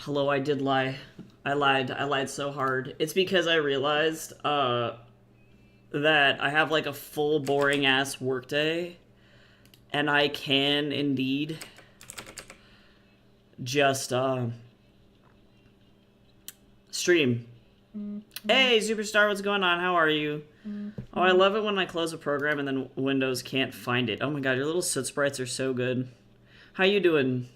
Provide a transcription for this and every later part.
Hello, I did lie. I lied. I lied so hard. It's because I realized that I have like a full boring ass workday, and I can indeed just stream. Hey, Superstar, what's going on? How are you? Oh, I love it when I close a program and then Windows can't find it. Oh my god, your little soot sprites are so good. How you doing?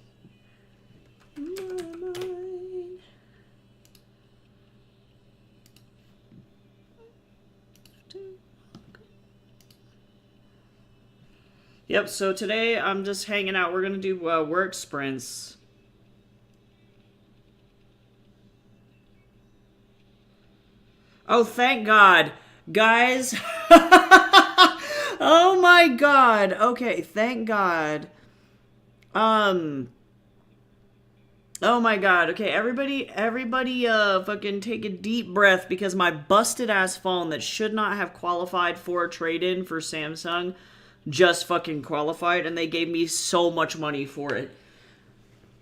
Yep, so today I'm just hanging out. We're going to do work sprints. Oh, thank God. Guys. Oh my God. Okay, thank God. Oh my God. Okay, everybody fucking take a deep breath because my busted ass phone that should not have qualified for a trade-in for Samsung just fucking qualified, and they gave me so much money for it.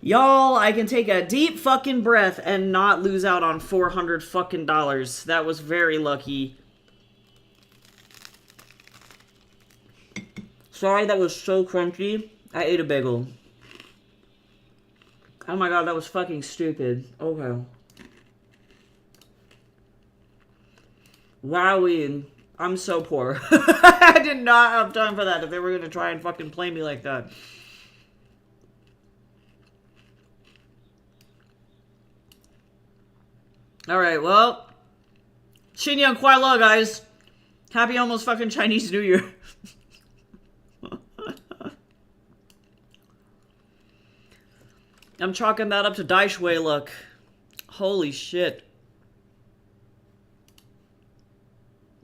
Y'all, I can take a deep fucking breath and not lose out on $400 fucking dollars. That was very lucky. Sorry, that was so crunchy. I ate a bagel. Oh my god, that was fucking stupid. Okay. Wowee. I'm so poor. I did not have time for that if they were gonna try and fucking play me like that. Alright, well. Xinyang Kuai Le, guys. Happy almost fucking Chinese New Year. I'm chalking that up to Dai Shui luck. Holy shit.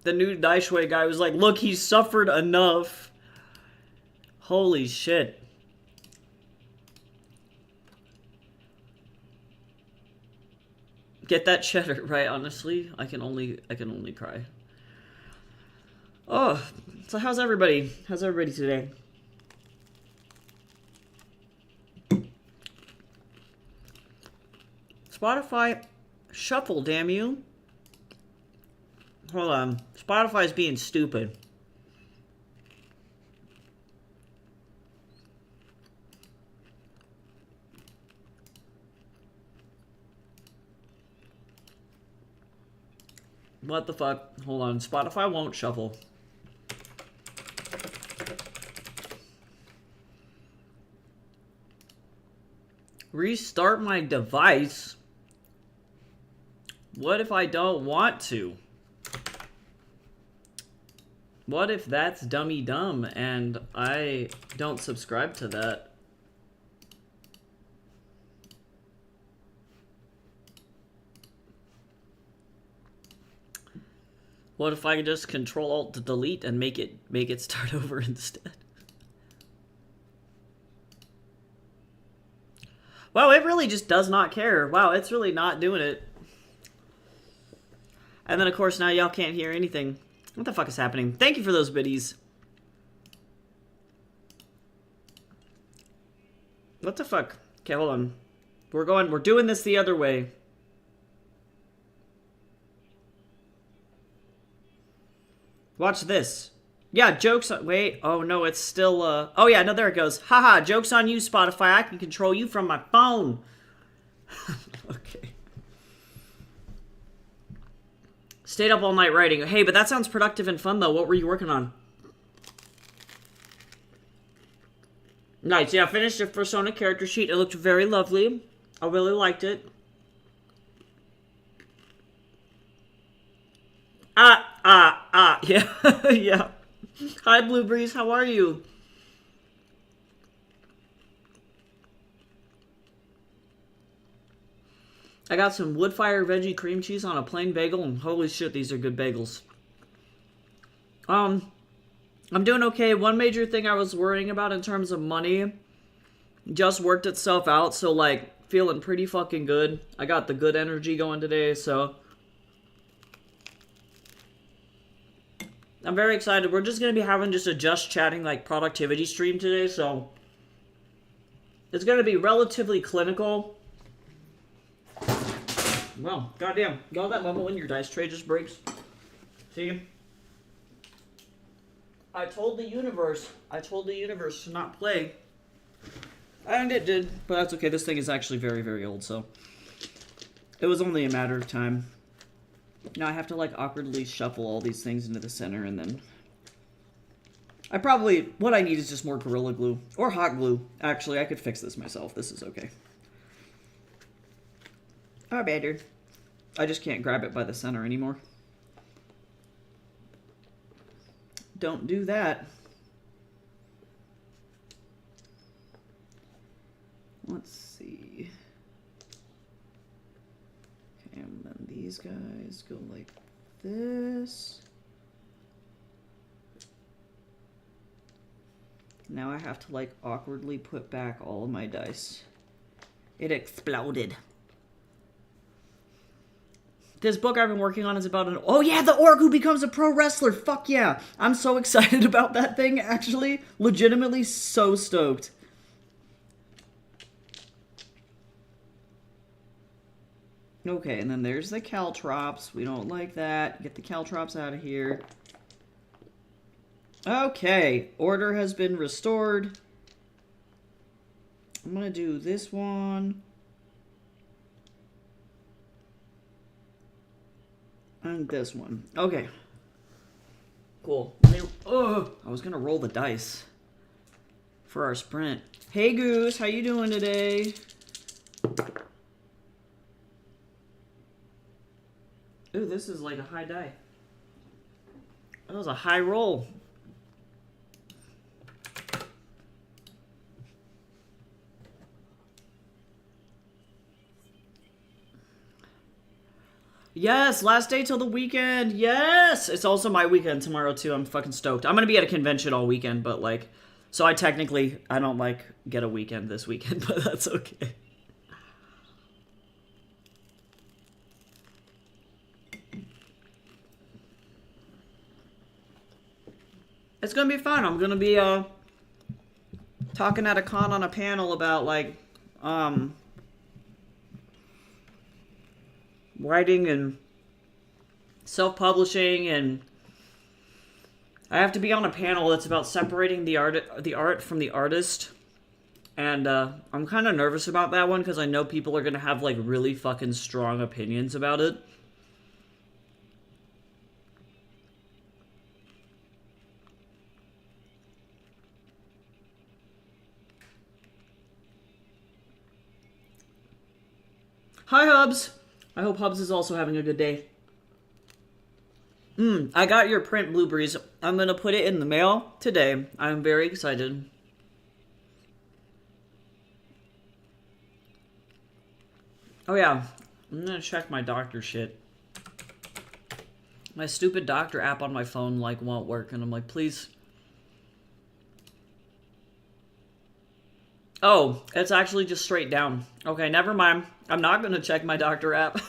The new Dai Shui guy was like, look, he's suffered enough. Holy shit. Get that cheddar, right? Honestly, I can only cry. Oh, so how's everybody? How's everybody today? Spotify shuffle, damn you. Hold on. Spotify's being stupid. What the fuck? Hold on. Spotify won't shuffle. Restart my device? What if I don't want to? What if that's dummy dumb and I don't subscribe to that? What if I could just Control Alt Delete and make it start over instead? Wow, it really just does not care. Wow, it's really not doing it. And then of course now y'all can't hear anything. What the fuck is happening? Thank you for those biddies. What the fuck? Okay, hold on. We're doing this the other way. Watch this. Yeah, jokes on... Wait. Oh, no, it's still... Oh, yeah, no, there it goes. Haha, joke's on you, Spotify. I can control you from my phone. Okay. Stayed up all night writing. Hey, but that sounds productive and fun, though. What were you working on? Nice. Yeah, I finished the Persona character sheet. It looked very lovely. I really liked it. Yeah. Yeah. Hi, Blue Breeze. How are you? I got some Woodfire veggie cream cheese on a plain bagel, and holy shit, these are good bagels. I'm doing okay. One major thing I was worrying about in terms of money just worked itself out, so, like, feeling pretty fucking good. I got the good energy going today, so... I'm very excited. We're just going to be having just a just chatting, like, productivity stream today, so... It's going to be relatively clinical. Well, goddamn. All that level in your dice tray just breaks. See? I told the universe to not play. And it did. But that's okay. This thing is actually very, very old, so. It was only a matter of time. Now I have to, like, awkwardly shuffle all these things into the center, and then... what I need is just more Gorilla Glue. Or hot glue. Actually, I could fix this myself. This is okay. Or better. I just can't grab it by the center anymore. Don't do that. Let's see. Okay, and then these guys go like this. Now I have to, like, awkwardly put back all of my dice. It exploded. This book I've been working on is about an... Oh yeah, the orc who becomes a pro wrestler! Fuck yeah! I'm so excited about that thing, actually. Legitimately so stoked. Okay, and then there's the caltrops. We don't like that. Get the caltrops out of here. Okay, order has been restored. I'm gonna do this one. And this one. Okay. Cool. Oh, I was gonna roll the dice for our sprint. Hey Goose, how you doing today? Ooh, this is like a high die. That was a high roll. Yes, last day till the weekend. Yes! It's also my weekend tomorrow, too. I'm fucking stoked. I'm gonna be at a convention all weekend, but, like... So I don't, like, get a weekend this weekend, but that's okay. It's gonna be fun. I'm gonna be, talking at a con on a panel about, like, writing and self-publishing, and I have to be on a panel that's about separating the art from the artist, and I'm kind of nervous about that one because I know people are gonna have, like, really fucking strong opinions about it. Hi Hubs! I hope Hubs is also having a good day. I got your print blueberries. I'm gonna put it in the mail today. I'm very excited. Oh yeah, I'm gonna check my doctor shit. My stupid doctor app on my phone, like, won't work, and I'm like, please. Oh, it's actually just straight down. Okay, never mind. I'm not gonna check my doctor app.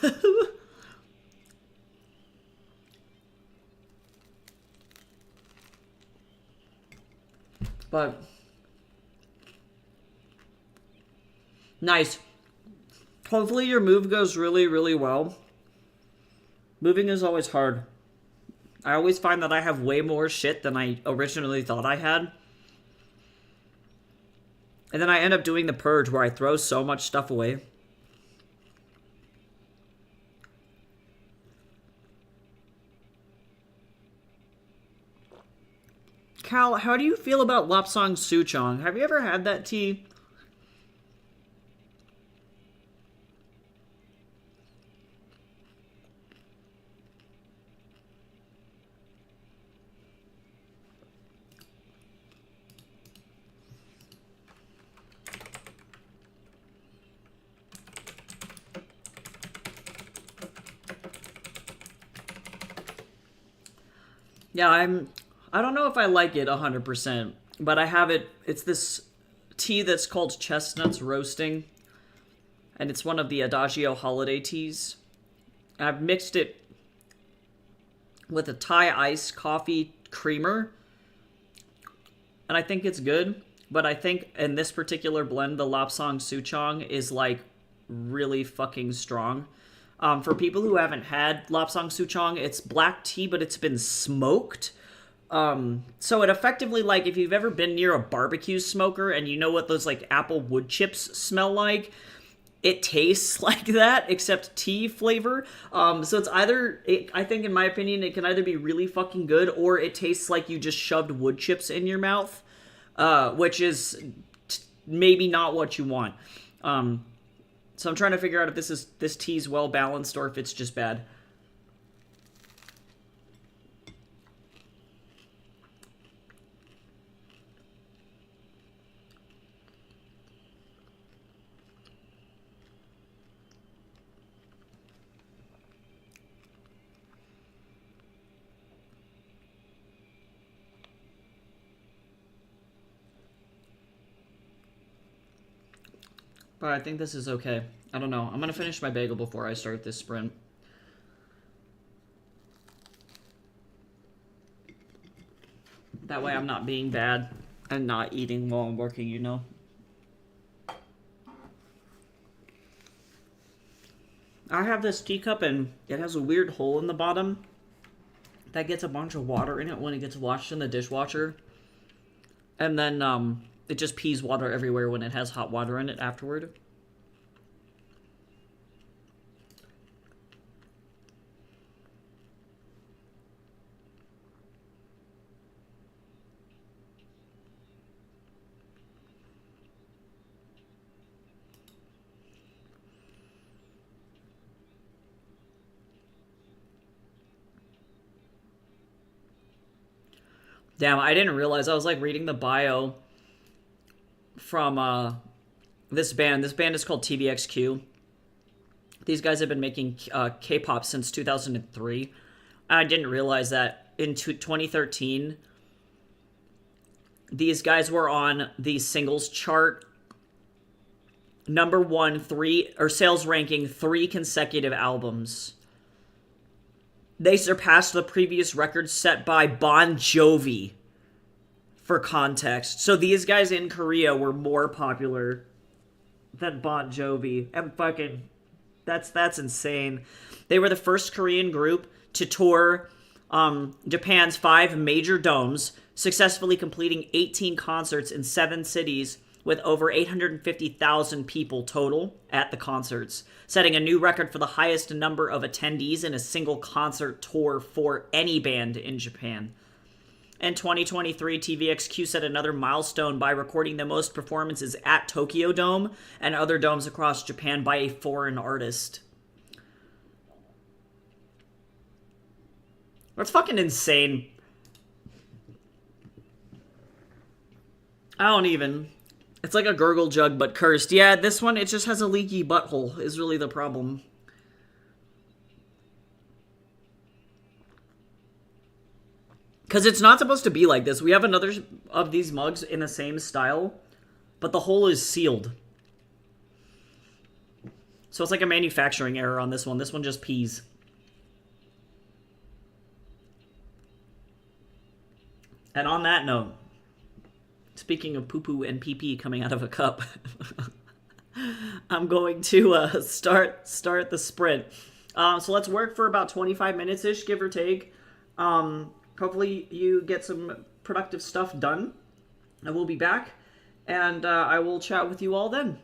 But nice. Hopefully your move goes really, really well. Moving is always hard. I always find that I have way more shit than I originally thought I had. And then I end up doing the purge where I throw so much stuff away. Cal, how do you feel about Lapsang Souchong? Have you ever had that tea? Yeah, I don't know if I like it 100%, but I have it. It's this tea that's called Chestnuts Roasting, and it's one of the Adagio holiday teas. I've mixed it with a Thai iced coffee creamer, and I think it's good, but I think in this particular blend, the Lapsang Souchong is, like, really fucking strong. For people who haven't had Lapsang Souchong, it's black tea, but it's been smoked. So it effectively, like, if you've ever been near a barbecue smoker and you know what those, like, apple wood chips smell like, it tastes like that, except tea flavor. So it's either, I think, in my opinion, it can either be really fucking good or it tastes like you just shoved wood chips in your mouth, which is maybe not what you want. So I'm trying to figure out if this tea's well balanced or if it's just bad. But I think this is okay. I don't know. I'm gonna finish my bagel before I start this sprint. That way I'm not being bad and not eating while I'm working, you know? I have this teacup and it has a weird hole in the bottom that gets a bunch of water in it when it gets washed in the dishwasher. And then it just pees water everywhere when it has hot water in it afterward. Damn, I didn't realize. I was like reading the bio from this band. This band is called TVXQ. These guys have been making K-pop since 2003. I didn't realize that in 2013, these guys were on the singles chart, number one, three or sales ranking 3 consecutive albums. They surpassed the previous record set by Bon Jovi. For context, so these guys in Korea were more popular than Bon Jovi. And fucking, that's insane. They were the first Korean group to tour Japan's 5 major domes, successfully completing 18 concerts in 7 cities with over 850,000 people total at the concerts, setting a new record for the highest number of attendees in a single concert tour for any band in Japan. In 2023, TVXQ set another milestone by recording the most performances at Tokyo Dome and other domes across Japan by a foreign artist. That's fucking insane. I don't even. It's like a gurgle jug but cursed. Yeah, this one, it just has a leaky butthole, is really the problem. Because it's not supposed to be like this. We have another of these mugs in the same style, but the hole is sealed. So it's like a manufacturing error on this one. This one just pees. And on that note, speaking of poo-poo and pee-pee coming out of a cup, I'm going to start the sprint. So let's work for about 25 minutes-ish, give or take. Hopefully you get some productive stuff done. I will be back, and I will chat with you all then.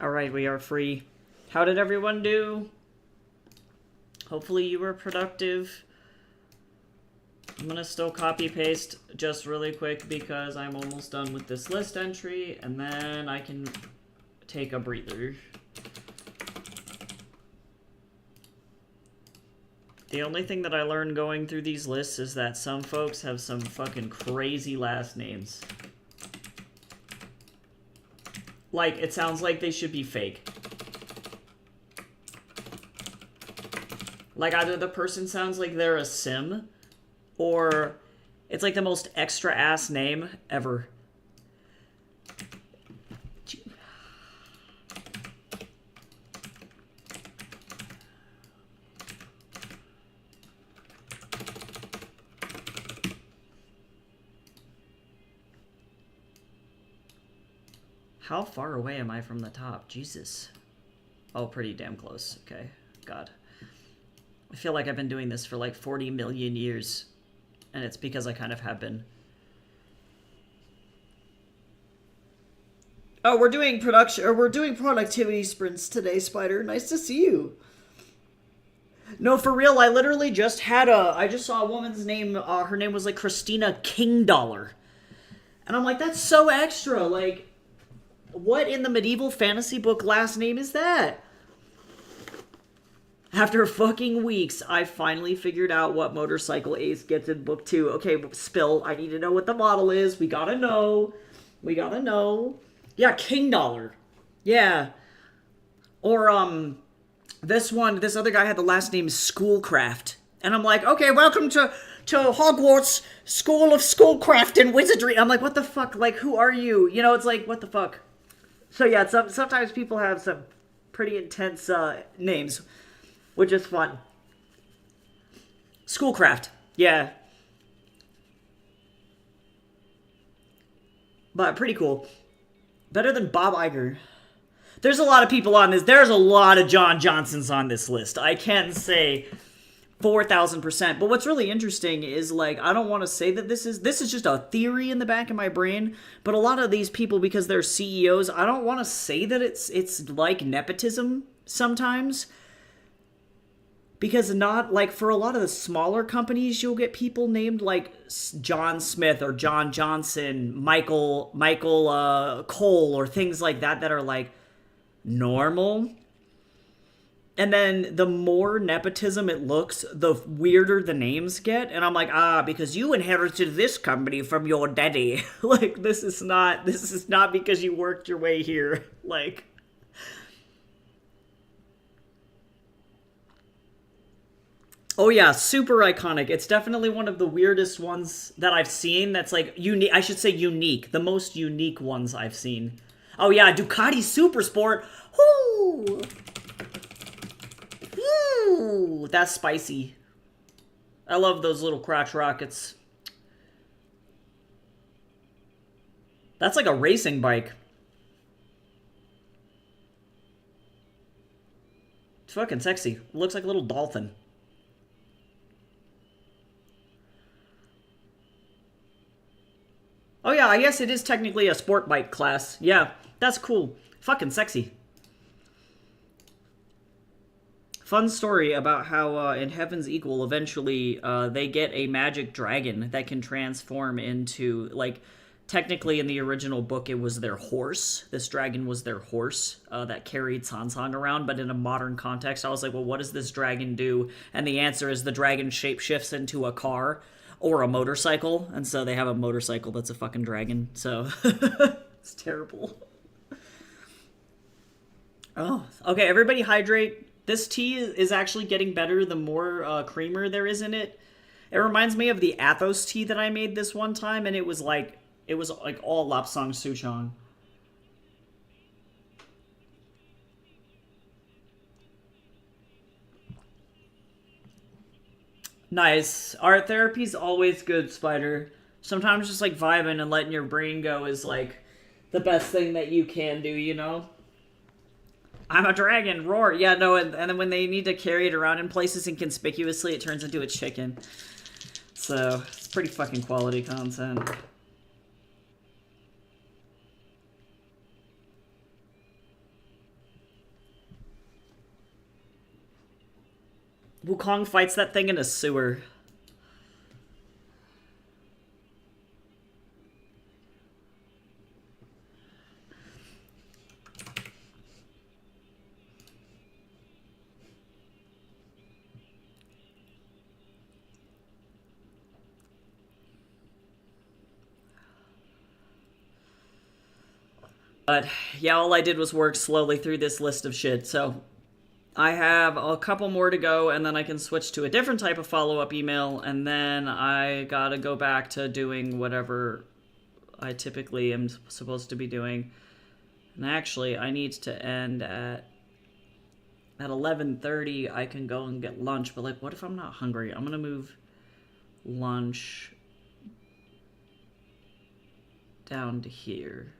Alright, we are free. How did everyone do? Hopefully you were productive. I'm gonna still copy paste just really quick because I'm almost done with this list entry, and then I can take a breather. The only thing that I learned going through these lists is that some folks have some fucking crazy last names. Like, it sounds like they should be fake. Like, either the person sounds like they're a sim, or it's like the most extra-ass name ever. How far away am I from the top? Jesus. Oh, pretty damn close. Okay. God. I feel like I've been doing this for like 40 million years. And it's because I kind of have been. Oh, we're doing productivity sprints today, Spider. Nice to see you. No, for real, I literally just had I just saw a woman's name, her name was like Christina Kingdollar. And I'm like, that's so extra, like, what in the medieval fantasy book last name is that? After fucking weeks, I finally figured out what motorcycle Ace gets in book 2. Okay, Spill, I need to know what the model is. We gotta know. We gotta know. Yeah, Kingdollar. Yeah. Or, this other guy had the last name Schoolcraft. And I'm like, okay, welcome to Hogwarts School of Schoolcraft and Wizardry. I'm like, what the fuck? Like, who are you? You know, it's like, what the fuck? So yeah, sometimes people have some pretty intense names, which is fun. Schoolcraft, yeah. But pretty cool. Better than Bob Iger. There's a lot of people on this. There's a lot of John Johnsons on this list. I can't say 4,000%. But what's really interesting is, like, I don't want to say that this is just a theory in the back of my brain, but a lot of these people, because they're CEOs, I don't want to say that it's like nepotism sometimes. Because not, like, for a lot of the smaller companies, you'll get people named, like, John Smith or John Johnson, Michael Cole, or things like that are, like, normal. And then the more nepotism it looks, the weirder the names get. And I'm like, because you inherited this company from your daddy. Like, this is not because you worked your way here. Like, oh yeah, super iconic. It's definitely one of the weirdest ones that I've seen that's like unique. I should say unique. The most unique ones I've seen. Oh yeah, Ducati Supersport. Whoo! Ooh, that's spicy. I love those little crotch rockets. That's like a racing bike. It's fucking sexy. It looks like a little dolphin. Oh yeah, I guess it is technically a sport bike class. Yeah, that's cool. Fucking sexy. Fun story about how in Heaven's Equal, eventually they get a magic dragon that can transform into, like, technically in the original book it was their horse. This dragon was their horse that carried Sansang around, but in a modern context I was like, well, what does this dragon do? And the answer is the dragon shapeshifts into a car or a motorcycle, and so they have a motorcycle that's a fucking dragon, so it's terrible. Oh, okay, everybody hydrate. This tea is actually getting better the more creamer there is in it. It reminds me of the Athos tea that I made this one time, and it was like all Lapsang Souchong. Nice. Art therapy's always good, Spider. Sometimes just like vibing and letting your brain go is like the best thing that you can do, you know? I'm a dragon, roar. Yeah, no, and then when they need to carry it around in places inconspicuously, it turns into a chicken. So, it's pretty fucking quality content. Wukong fights that thing in a sewer. But yeah, all I did was work slowly through this list of shit, so I have a couple more to go, and then I can switch to a different type of follow-up email, and then I gotta go back to doing whatever I typically am supposed to be doing. And actually, I need to end at 11:30. I can go and get lunch, but like, what if I'm not hungry? I'm gonna move lunch down to here.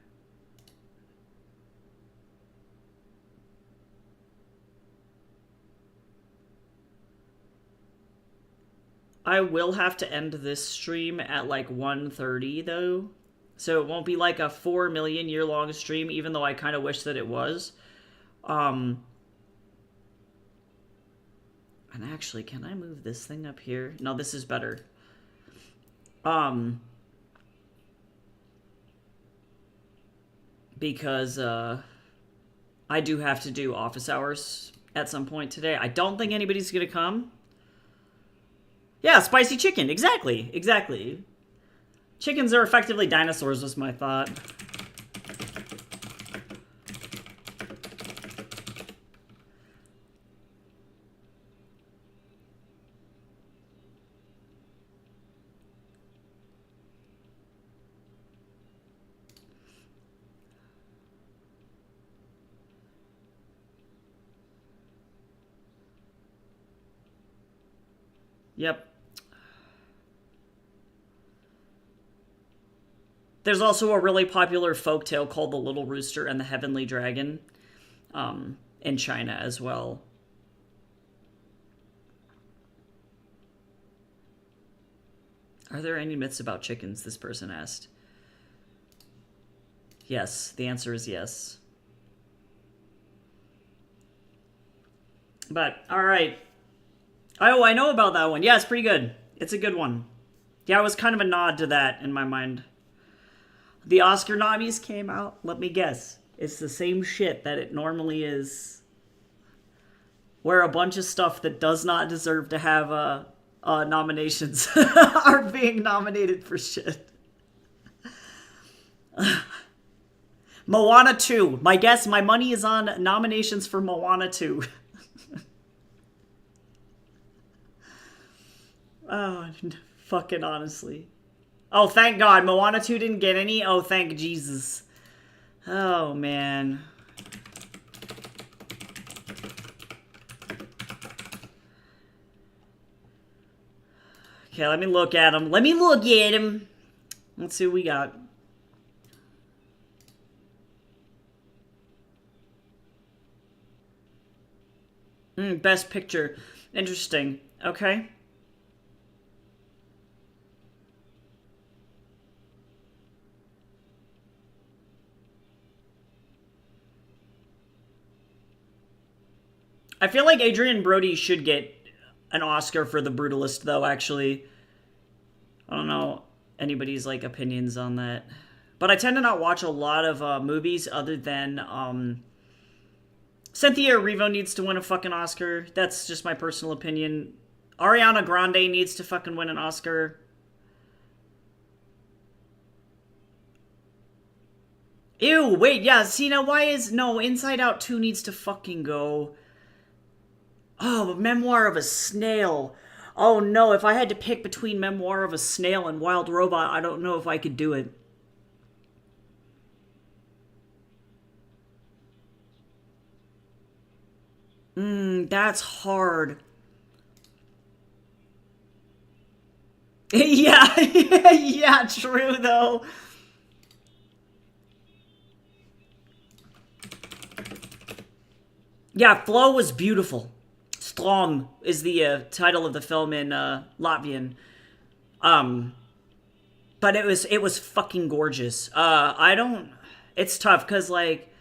I will have to end this stream at like 1:30 though. So it won't be like a 4 million year long stream, even though I kind of wish that it was. And actually, can I move this thing up here? No, this is better. Because I do have to do office hours at some point today. I don't think anybody's gonna come. Yeah, spicy chicken. Exactly. Exactly. Chickens are effectively dinosaurs, was my thought. Yep. There's also a really popular folktale called The Little Rooster and the Heavenly Dragon in China as well. Are there any myths about chickens? This person asked. Yes, the answer is yes. But, alright. Oh, I know about that one. Yeah, it's pretty good. It's a good one. Yeah, it was kind of a nod to that in my mind. The Oscar nominees came out. Let me guess. It's the same shit that it normally is. Where a bunch of stuff that does not deserve to have nominations are being nominated for shit. Moana 2. My guess, my money is on nominations for Moana 2. Oh, fucking honestly. Oh, thank God. Moana 2 didn't get any? Oh, thank Jesus. Oh, man. Okay, let me look at him. Let me look at him. Let's see what we got. Best picture. Interesting. Okay. I feel like Adrian Brody should get an Oscar for The Brutalist, though, actually. I don't know anybody's, like, opinions on that. But I tend to not watch a lot of movies other than, Cynthia Erivo needs to win a fucking Oscar. That's just my personal opinion. Ariana Grande needs to fucking win an Oscar. Ew, wait, yeah, see, now why is... No, Inside Out 2 needs to fucking go... Oh, Memoir of a Snail. Oh no, if I had to pick between Memoir of a Snail and Wild Robot, I don't know if I could do it. That's hard. Yeah, yeah, true though. Yeah, Flow was beautiful. Strom is the title of the film in Latvian. But it was fucking gorgeous. It's tough because like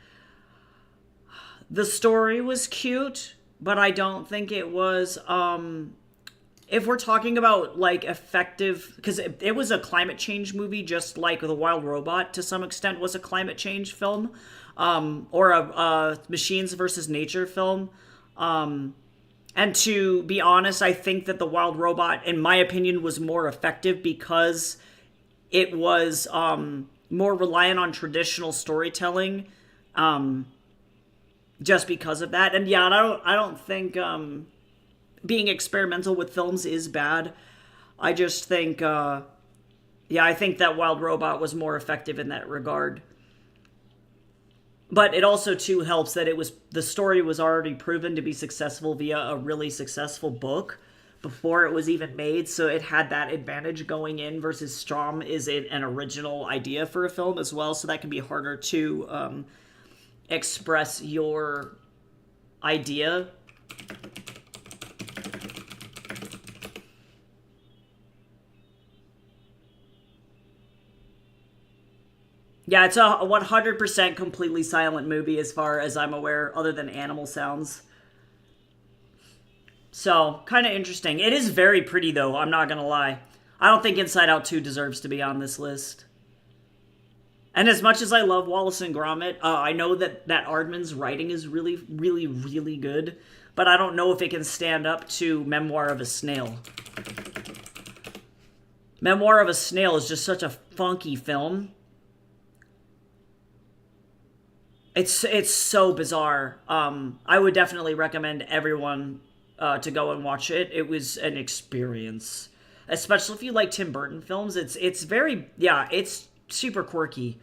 the story was cute, but I don't think it was. If we're talking about like effective, because it was a climate change movie, just like The Wild Robot to some extent was a climate change film, or a machines versus nature film. And to be honest, I think that The Wild Robot, in my opinion, was more effective because it was more reliant on traditional storytelling, just because of that. And yeah, I don't think being experimental with films is bad. I just think, yeah, I think that Wild Robot was more effective in that regard. But it also too helps that the story was already proven to be successful via a really successful book before it was even made, so it had that advantage going in versus Strom is an original idea for a film as well, so that can be harder to express your idea. Yeah, it's a 100% completely silent movie as far as I'm aware, other than animal sounds. So, kind of interesting. It is very pretty, though, I'm not gonna lie. I don't think Inside Out 2 deserves to be on this list. And as much as I love Wallace and Gromit, I know that Aardman's writing is really, really, really good, but I don't know if it can stand up to Memoir of a Snail. Memoir of a Snail is just such a funky film. It's so bizarre. I would definitely recommend everyone to go and watch it. It was an experience, especially if you like Tim Burton films. It's very, yeah, it's super quirky.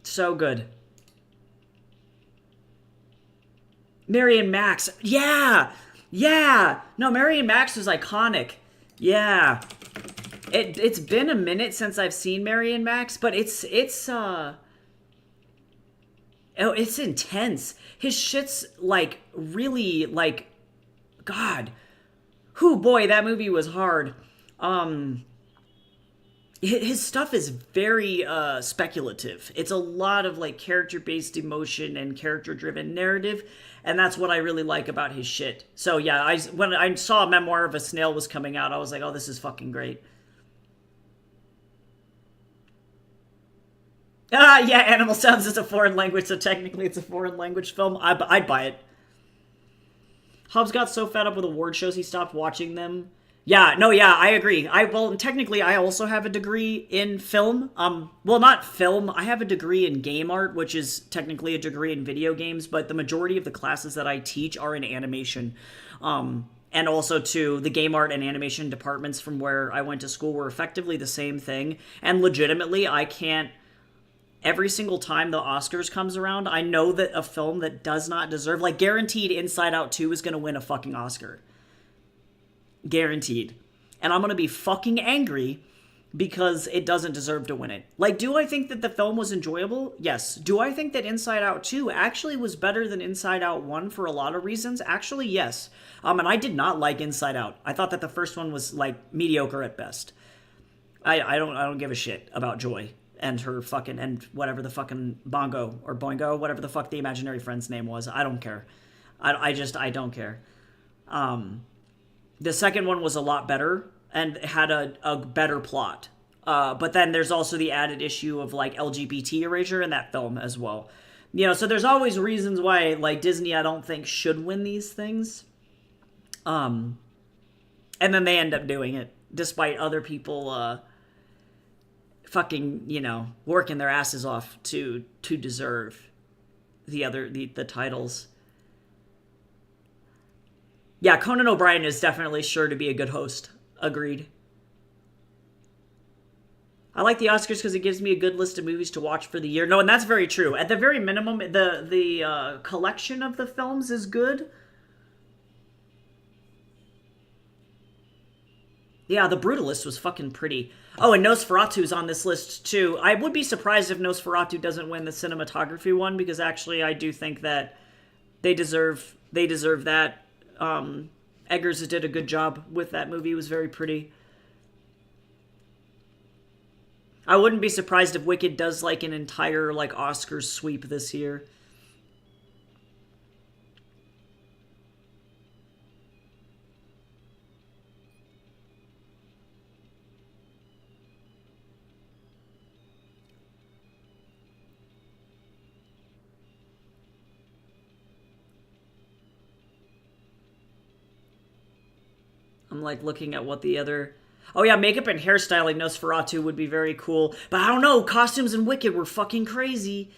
So good. Mary and Max. Yeah. Yeah. No, Mary and Max was iconic. Yeah. It's been a minute since I've seen Mary and Max, but oh, it's intense. His shit's like really like God. Whew, boy, that movie was hard. Um his stuff is very speculative. It's a lot of like character based emotion and character driven narrative, and that's what I really like about his shit. So yeah, when I saw Memoir of a Snail was coming out, I was like, oh, this is fucking great. Ah, yeah, Animal Sounds is a foreign language, so technically it's a foreign language film. I'd buy it. Hobbs got so fed up with award shows he stopped watching them. Yeah, no, yeah, I agree. Well, technically, I also have a degree in film. Well, not film. I have a degree in game art, which is technically a degree in video games, but the majority of the classes that I teach are in animation. And also, too, the game art and animation departments from where I went to school were effectively the same thing. And legitimately, I can't every single time the Oscars comes around, I know that a film that does not deserve, like guaranteed Inside Out 2 is going to win a fucking Oscar. Guaranteed. And I'm going to be fucking angry because it doesn't deserve to win it. Like, do I think that the film was enjoyable? Yes. Do I think that Inside Out 2 actually was better than Inside Out 1 for a lot of reasons? Actually, yes. And I did not like Inside Out. I thought that the first one was, like, mediocre at best. I don't give a shit about Joy and her fucking, and whatever the fucking Bongo or Boingo, whatever the fuck the imaginary friend's name was. I don't care. I don't care. The second one was a lot better and had a better plot. But then there's also the added issue of like LGBT erasure in that film as well. You know, so there's always reasons why like Disney I don't think should win these things. And then they end up doing it despite other people fucking, you know, working their asses off to deserve the titles. Yeah, Conan O'Brien is definitely sure to be a good host. Agreed. I like the Oscars because it gives me a good list of movies to watch for the year. No, and that's very true. At the very minimum, the collection of the films is good. Yeah, The Brutalist was fucking pretty. Oh, and Nosferatu's on this list too. I would be surprised if Nosferatu doesn't win the cinematography one because actually I do think that they deserve that. Eggers did a good job with that movie. It was very pretty. I wouldn't be surprised if Wicked does like an entire like Oscars sweep this year. I'm like looking at what the other. Oh yeah, makeup and hairstyling Nosferatu would be very cool. But I don't know, costumes in Wicked were fucking crazy.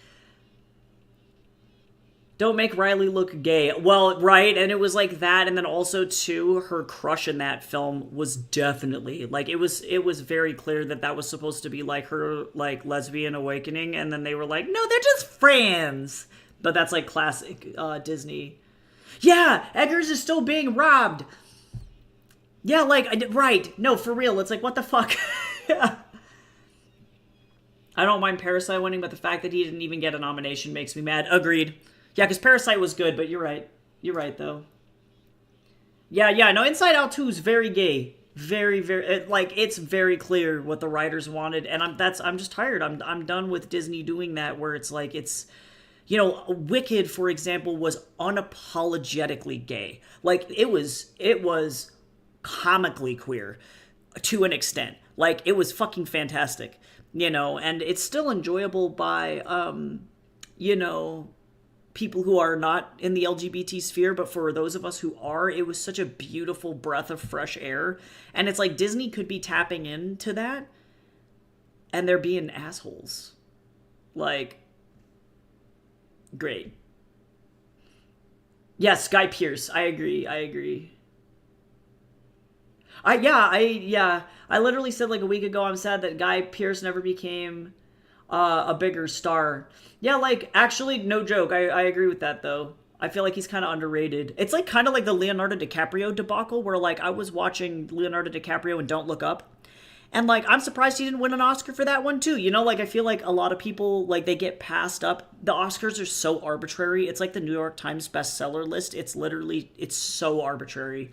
Don't make Riley look gay. Well, right, and it was like that, and then also too, her crush in that film was definitely like it was very clear that that was supposed to be like her like lesbian awakening, and then they were like, no, they're just friends. But that's like classic Disney. Yeah, Eggers is still being robbed. Yeah, like right. No, for real. It's like what the fuck. Yeah. I don't mind Parasite winning, but the fact that he didn't even get a nomination makes me mad. Agreed. Yeah, because Parasite was good, but you're right. You're right, though. Yeah, yeah, no, Inside Out 2 is very gay. Very, very, like, it's very clear what the writers wanted, and I'm just tired. I'm done with Disney doing that, where it's like, Wicked, for example, was unapologetically gay. Like, it was comically queer to an extent. Like, it was fucking fantastic, and it's still enjoyable by, you know, people who are not in the LGBT sphere, but for those of us who are, it was such a beautiful breath of fresh air. And it's like Disney could be tapping into that and they're being assholes. Like, great. Yes, Guy Pearce. I agree. I agree. I literally said like a week ago I'm sad that Guy Pearce never became a bigger star. Yeah, like actually, no joke. I agree with that though. I feel like he's kind of underrated. It's like kind of like the Leonardo DiCaprio debacle, where like I was watching Leonardo DiCaprio and Don't Look Up, and like I'm surprised he didn't win an Oscar for that one too. Like I feel like a lot of people like they get passed up. The Oscars are so arbitrary. It's like the New York Times bestseller list. It's so arbitrary.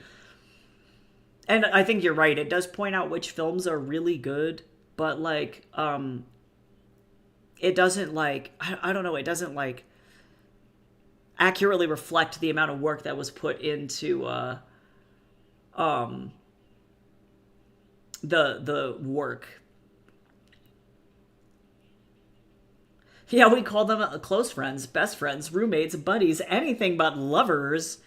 And I think you're right. It does point out which films are really good, but like it doesn't like I don't know, it doesn't like accurately reflect the amount of work that was put into um the work. Yeah, we call them close friends, best friends, roommates, buddies, anything but lovers.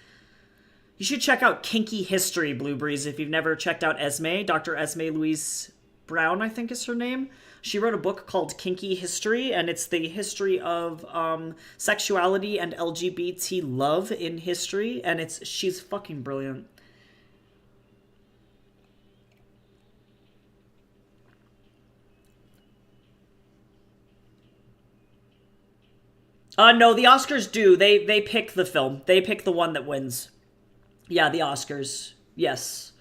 You should check out Kinky History, Blue Breeze, if you've never checked out Esme. Dr. Esme Louise Brown, I think is her name. She wrote a book called Kinky History, and it's the history of sexuality and LGBT love in history, and she's fucking brilliant. No, the Oscars do. They pick the film. They pick the one that wins. Yeah, the Oscars. Yes.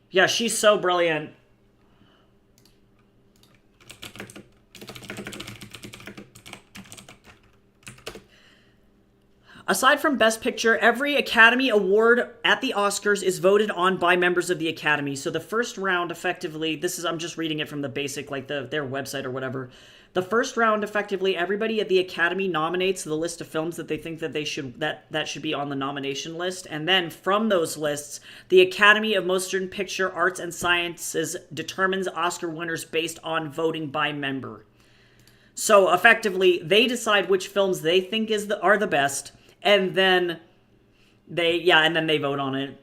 Yeah, she's so brilliant. Aside from Best Picture, every Academy Award at the Oscars is voted on by members of the Academy. So the first round, effectively, I'm just reading it from the basic, like their website or whatever. The first round, effectively, everybody at the Academy nominates the list of films that they think that that should be on the nomination list, and then from those lists, the Academy of Motion Picture Arts and Sciences determines Oscar winners based on voting by member. So effectively, they decide which films they think are the best, and then they vote on it.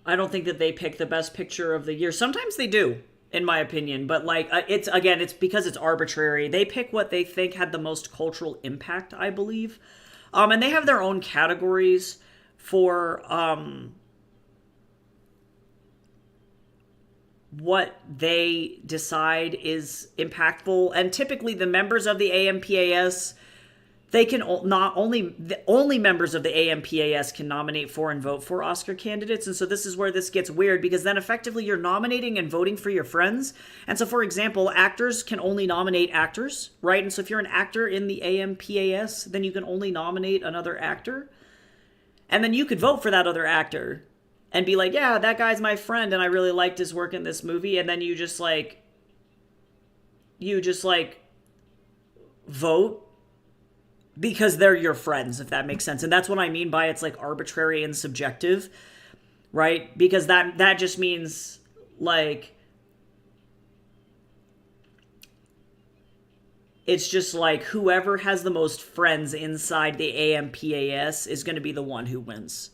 I don't think that they pick the best picture of the year. Sometimes they do, in my opinion, but like it's because it's arbitrary. They pick what they think had the most cultural impact, I believe. And they have their own categories for what they decide is impactful, and typically the members of the AMPAS they can not only the only members of the AMPAS can nominate for and vote for Oscar candidates. And so this is where this gets weird, because then effectively you're nominating and voting for your friends. And so, for example, actors can only nominate actors, right? And so if you're an actor in the AMPAS, then you can only nominate another actor. And then you could vote for that other actor and be like, yeah, that guy's my friend and I really liked his work in this movie. And then you just like vote because they're your friends, if that makes sense. And that's what I mean by it's like arbitrary and subjective, right? Because that just means like it's just like whoever has the most friends inside the AMPAS is going to be the one who wins.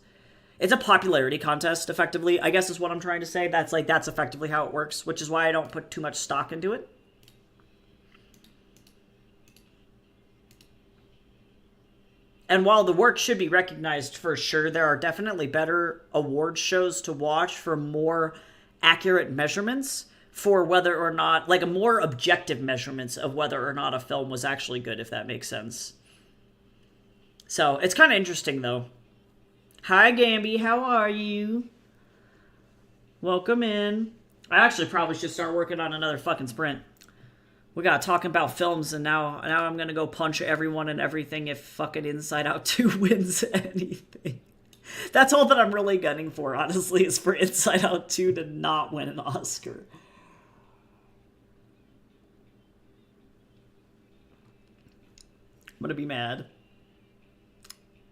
It's a popularity contest, effectively, I guess is what I'm trying to say. That's effectively how it works, which is why I don't put too much stock into it. And while the work should be recognized for sure, there are definitely better award shows to watch for more accurate measurements for whether or not, like a more objective measurements of whether or not a film was actually good, if that makes sense. So it's kind of interesting though. Hi Gamby, how are you? Welcome in. I actually probably should start working on another fucking sprint. We got talking about films, and now I'm gonna go punch everyone and everything if fucking Inside Out 2 wins anything. That's all that I'm really gunning for, honestly, is for Inside Out 2 to not win an Oscar. I'm gonna be mad.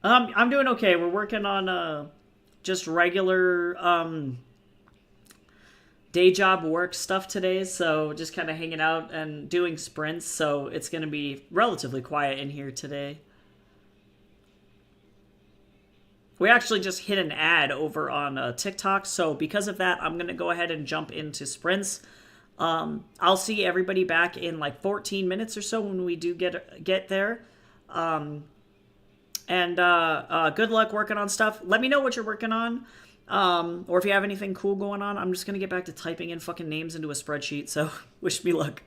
I'm doing okay. We're working on just regular day job work stuff today, so just kind of hanging out and doing sprints, so it's going to be relatively quiet in here today. We actually just hit an ad over on TikTok, so because of that, I'm going to go ahead and jump into sprints. I'll see everybody back in like 14 minutes or so when we do get there. And good luck working on stuff. Let me know what you're working on. Or if you have anything cool going on. I'm just going to get back to typing in fucking names into a spreadsheet, so wish me luck.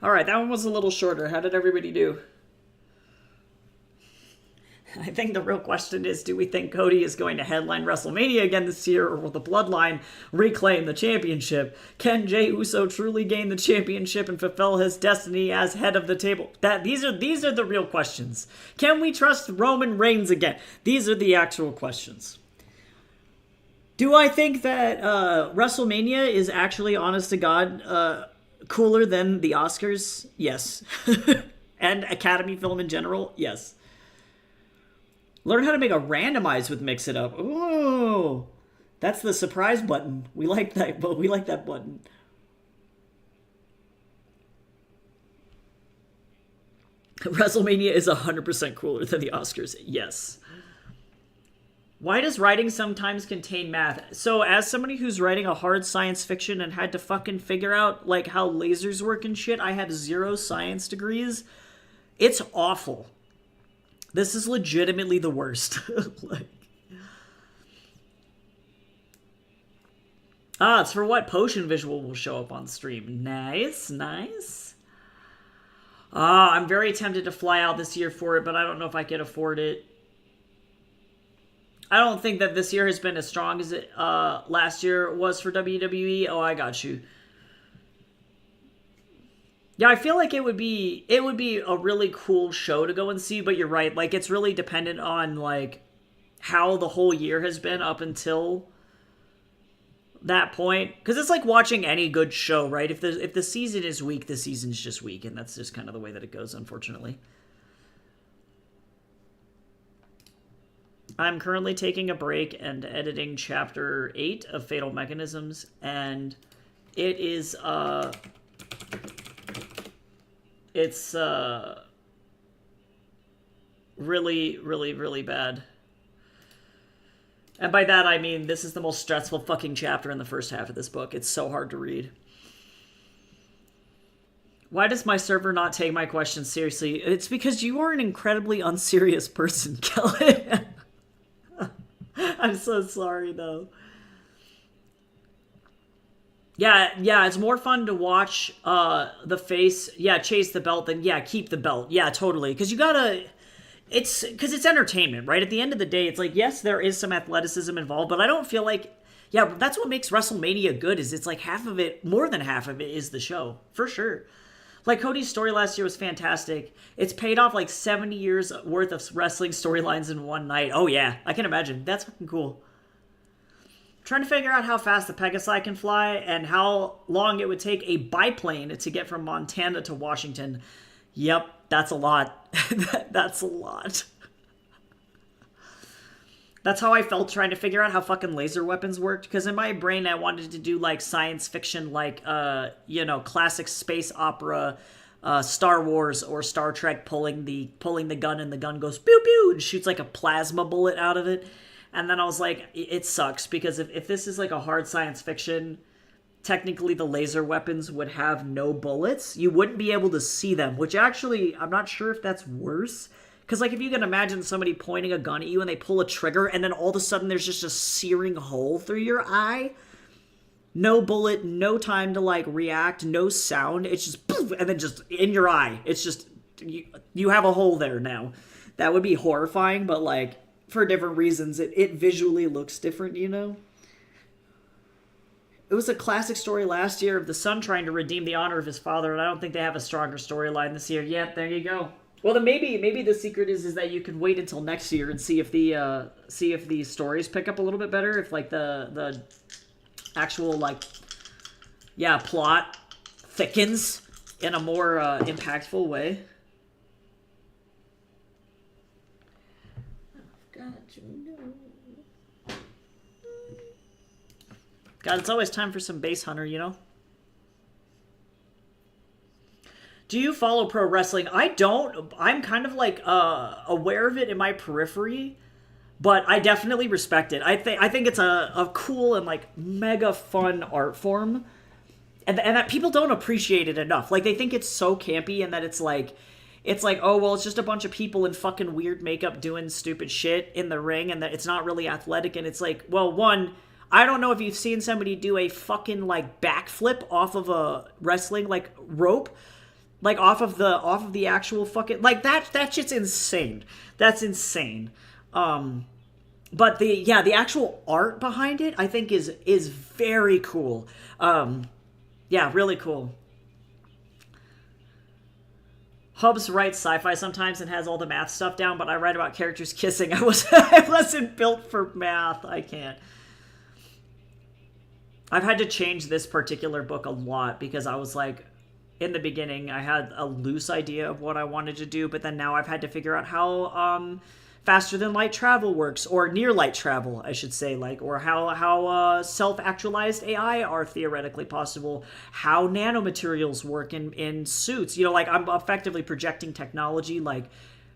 All right, that one was a little shorter. How did everybody do? I think the real question is, do we think Cody is going to headline WrestleMania again this year, or will the Bloodline reclaim the championship? Can Jey Uso truly gain the championship and fulfill his destiny as head of the table? These are the real questions. Can we trust Roman Reigns again? These are the actual questions. Do I think that WrestleMania is actually, honest to God, cooler than the Oscars? Yes. And Academy film in general? Yes. Learn how to make a randomize with Mix It Up. Ooh, that's the surprise button. We like that, but we like that button. WrestleMania is 100% cooler than the Oscars. Yes. Why does writing sometimes contain math? So, as somebody who's writing a hard science fiction and had to fucking figure out, like, how lasers work and shit, I had 0 science degrees. It's awful. This is legitimately the worst. It's for what Potion Visual will show up on stream. Nice, nice. I'm very tempted to fly out this year for it, but I don't know if I could afford it. I don't think that this year has been as strong as it last year was for WWE. Oh, I got you. Yeah, I feel like it would be a really cool show to go and see, but you're right. Like, it's really dependent on, like, how the whole year has been up until that point. Because it's like watching any good show, right? If the season is weak, the season's just weak, and that's just kind of the way that it goes, unfortunately. I'm currently taking a break and editing Chapter 8 of Fatal Mechanisms, and it is, it's really, really, really bad. And by that I mean this is the most stressful fucking chapter in the first half of this book. It's so hard to read. Why does my server not take my questions seriously? It's because you are an incredibly unserious person, Kellen. I'm so sorry, though. Yeah, it's more fun to watch the face, chase the belt than, keep the belt. Yeah, totally. Because you gotta... Because it's entertainment, right? At the end of the day, it's like, yes, there is some athleticism involved, but I don't feel like... Yeah, that's what makes WrestleMania good, is it's like half of it, more than half of it, is the show. For sure. Like, Cody's story last year was fantastic. It's paid off like 70 years worth of wrestling storylines in one night. Oh, yeah. I can imagine. That's fucking cool. Trying to figure out how fast the Pegasi can fly and how long it would take a biplane to get from Montana to Washington. Yep, that's a lot. That's a lot. That's how I felt trying to figure out how fucking laser weapons worked. Because in my brain, I wanted to do, like, science fiction, like, classic space opera, Star Wars or Star Trek pulling the gun, and the gun goes pew pew and shoots, like, a plasma bullet out of it. And then I was like, it sucks. Because if this is, like, a hard science fiction, technically the laser weapons would have no bullets. You wouldn't be able to see them. Which actually, I'm not sure if that's worse. Because, like, if you can imagine somebody pointing a gun at you and they pull a trigger and then all of a sudden there's just a searing hole through your eye. No bullet, no time to, like, react, no sound. It's just poof, and then just in your eye. It's just, you have a hole there now. That would be horrifying, but, like, for different reasons, it visually looks different, you know? It was a classic story last year of the son trying to redeem the honor of his father, and I don't think they have a stronger storyline this year. Yeah, there you go. Well, then maybe the secret is that you can wait until next year and see if the stories pick up a little bit better, if like the actual plot thickens in a more impactful way. God, it's always time for some Base Hunter, you know? Do you follow pro wrestling? I don't. I'm kind of like aware of it in my periphery, but I definitely respect it. I think it's a cool and like mega fun art form, and that people don't appreciate it enough. Like they think it's so campy, and that it's like oh well, it's just a bunch of people in fucking weird makeup doing stupid shit in the ring, and that it's not really athletic. And it's like, well, one, I don't know if you've seen somebody do a fucking like backflip off of a wrestling like rope. Like off of the actual fucking, like, that shit's insane. That's insane. But the actual art behind it, I think is very cool. Yeah, really cool. Hubs writes sci-fi sometimes and has all the math stuff down, but I write about characters kissing. I wasn't built for math. I can't. I've had to change this particular book a lot because I was like, in the beginning, I had a loose idea of what I wanted to do, but then now I've had to figure out how faster than light travel works, or near light travel, I should say, like, or how self-actualized AI are theoretically possible, how nanomaterials work in suits. You know, like, I'm effectively projecting technology like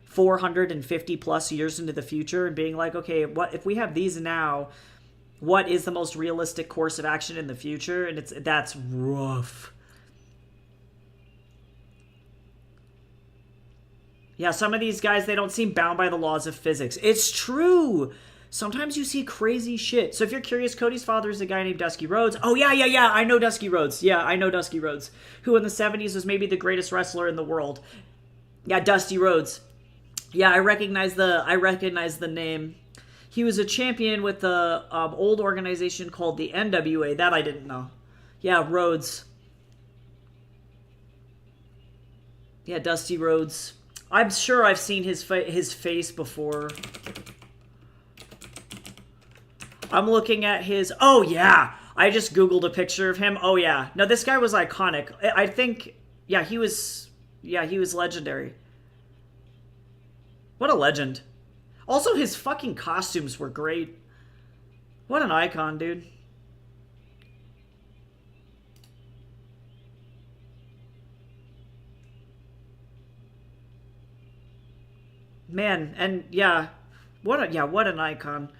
450 plus years into the future and being like, okay, what if we have these now? What is the most realistic course of action in the future? And that's rough. Yeah, some of these guys, they don't seem bound by the laws of physics. It's true. Sometimes you see crazy shit. So if you're curious, Cody's father is a guy named Dusty Rhodes. Oh, yeah. I know Dusty Rhodes. Yeah, I know Dusty Rhodes. Who in the 70s was maybe the greatest wrestler in the world. Yeah, Dusty Rhodes. Yeah, I recognize the name. He was a champion with the old organization called the NWA. That I didn't know. Yeah, Rhodes. Yeah, Dusty Rhodes. I'm sure I've seen his face before. I'm looking at his... Oh, yeah. I just Googled a picture of him. Oh, yeah. No, this guy was iconic. I think... Yeah, he was... Yeah, he was legendary. What a legend. Also, his fucking costumes were great. What an icon, dude. Man, and yeah, what an icon.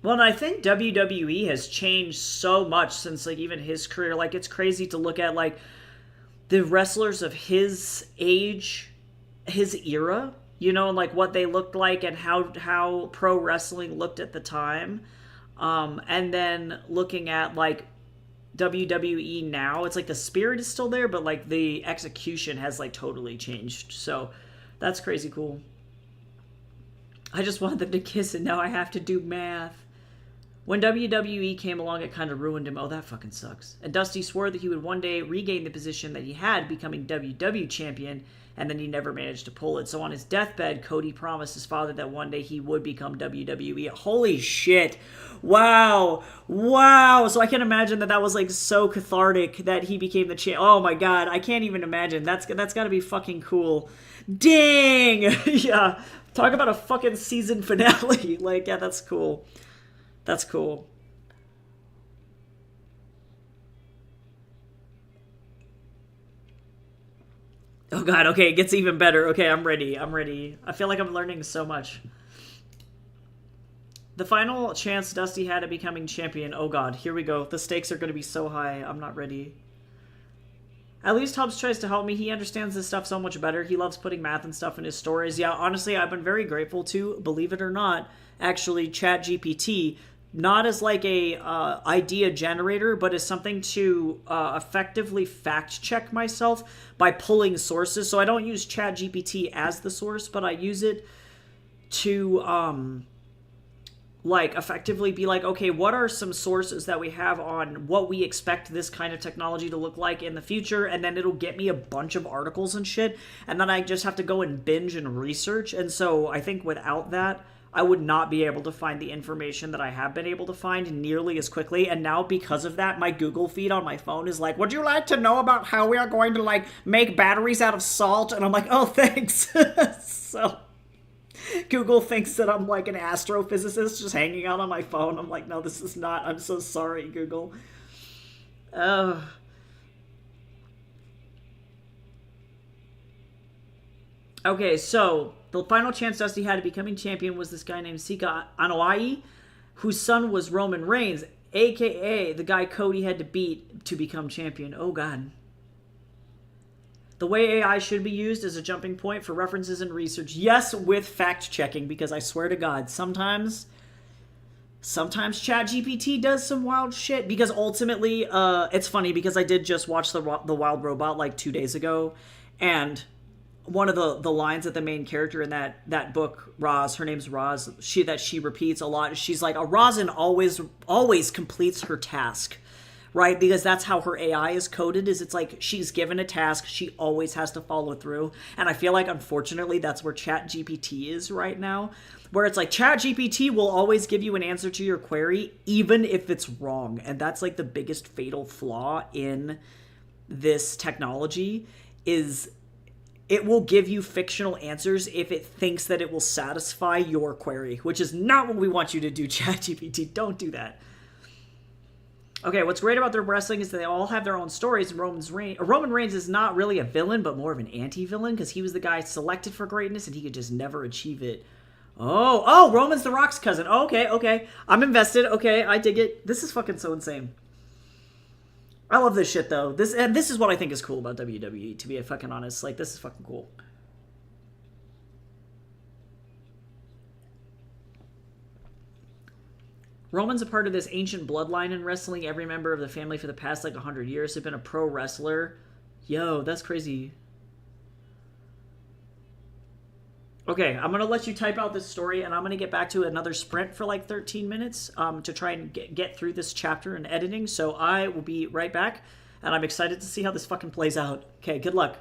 Well, and I think WWE has changed so much since, like, even his career. Like, it's crazy to look at, like, the wrestlers of his age, his era, you know, like what they looked like and how pro wrestling looked at the time. And then looking at, like, WWE now, it's like the spirit is still there, but like the execution has like totally changed. So that's crazy cool. I just want them to kiss and now I have to do math. When WWE came along, it kind of ruined him. Oh, that fucking sucks. And Dusty swore that he would one day regain the position that he had, becoming WWE champion, and then he never managed to pull it. So on his deathbed, Cody promised his father that one day he would become WWE. Holy shit. Wow. Wow. So I can imagine that was like so cathartic that he became the champ. Oh my god. I can't even imagine. That's got to be fucking cool. Dang. Yeah. Talk about a fucking season finale. Like, yeah, that's cool. That's cool. Oh god, okay, it gets even better. Okay, I'm ready. I feel like I'm learning so much. The final chance Dusty had at becoming champion. Oh god, here we go. The stakes are going to be so high. I'm not ready. At least Hubs tries to help me. He understands this stuff so much better. He loves putting math and stuff in his stories. Yeah, honestly, I've been very grateful to, believe it or not, actually ChatGPT, not as like a idea generator, but as something to effectively fact check myself by pulling sources. So I don't use ChatGPT as the source, but I use it to like effectively be like, okay, what are some sources that we have on what we expect this kind of technology to look like in the future? And then it'll get me a bunch of articles and shit, and then I just have to go and binge and research. And so I think without that, I would not be able to find the information that I have been able to find nearly as quickly. And now because of that, my Google feed on my phone is like, would you like to know about how we are going to like make batteries out of salt? And I'm like, oh, thanks. So Google thinks that I'm like an astrophysicist just hanging out on my phone. I'm like, no, this is not. I'm so sorry, Google. Okay, so the final chance Dusty had of becoming champion was this guy named Sika Anoa'i, whose son was Roman Reigns, aka the guy Cody had to beat to become champion. Oh god. The way AI should be used as a jumping point for references and research. Yes, with fact checking, because I swear to God, sometimes Sometimes ChatGPT does some wild shit because ultimately, it's funny because I did just watch the Wild Robot like 2 days ago, and one of the lines that the main character in that book, Roz, her name's Roz, she repeats a lot. She's like, a Rosin always completes her task, right? Because that's how her AI is coded. Is it's like she's given a task, she always has to follow through. And I feel like unfortunately that's where Chat GPT is right now, where it's like Chat GPT will always give you an answer to your query even if it's wrong, and that's like the biggest fatal flaw in this technology is it will give you fictional answers if it thinks that it will satisfy your query, which is not what we want you to do, ChatGPT. Don't do that. Okay, what's great about their wrestling is that they all have their own stories. And Roman Reigns is not really a villain, but more of an anti-villain because he was the guy selected for greatness and he could just never achieve it. Oh, Roman's The Rock's cousin. Oh, okay. I'm invested. Okay, I dig it. This is fucking so insane. I love this shit though. This is what I think is cool about WWE. To be fucking honest, like this is fucking cool. Roman's a part of this ancient bloodline in wrestling. Every member of the family for the past like 100 years have been a pro wrestler. Yo, that's crazy. Okay, I'm gonna let you type out this story, and I'm gonna get back to another sprint for like 13 minutes to try and get through this chapter in editing. So I will be right back, and I'm excited to see how this fucking plays out. Okay, good luck.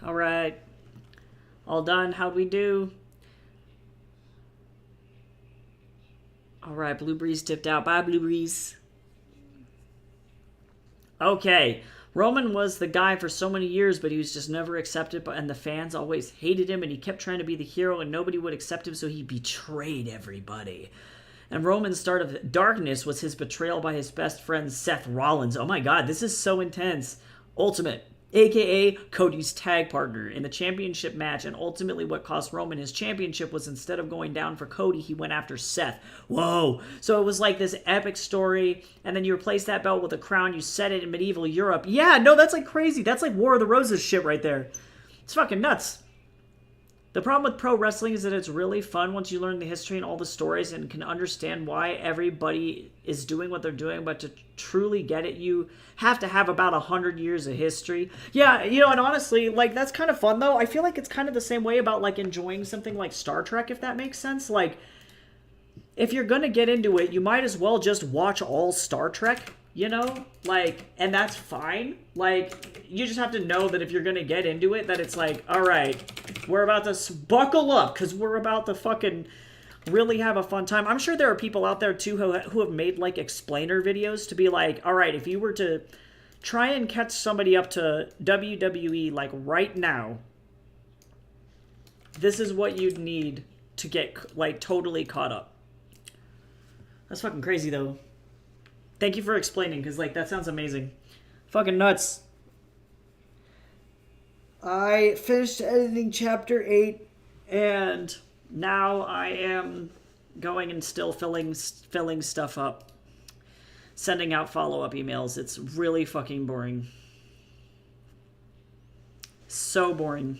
All right. All done. How'd we do? All right, Blue Breeze tipped out. Bye, Blue Breeze. Okay. Roman was the guy for so many years, but he was just never accepted, and the fans always hated him, and he kept trying to be the hero, and nobody would accept him, so he betrayed everybody. And Roman's start of darkness was his betrayal by his best friend Seth Rollins. Oh my god, this is so intense. Ultimate, aka Cody's tag partner in the championship match, and ultimately what cost Roman his championship was instead of going down for Cody, he went after Seth. Whoa. So it was like this epic story, and then you replace that belt with a crown, you set it in medieval Europe. Yeah, no, that's like crazy. That's like War of the Roses shit right there. It's fucking nuts. The problem with pro wrestling is that it's really fun once you learn the history and all the stories and can understand why everybody is doing what they're doing, but to truly get it, you have to have about 100 years of history. Yeah, you know, and honestly, like, that's kind of fun, though. I feel like it's kind of the same way about, like, enjoying something like Star Trek, if that makes sense. Like, if you're gonna get into it, you might as well just watch all Star Trek, you know? Like, and that's fine. Like, you just have to know that if you're gonna get into it, that it's like, all right, we're about to buckle up, because we're about to fucking really have a fun time. I'm sure there are people out there, too, who have made, like, explainer videos to be like, all right, if you were to try and catch somebody up to WWE, like, right now, this is what you'd need to get, like, totally caught up. That's fucking crazy, though. Thank you for explaining, because, like, that sounds amazing. Fucking nuts. I finished editing Chapter 8, and now I am going and still filling stuff up. Sending out follow-up emails. It's really fucking boring. So boring.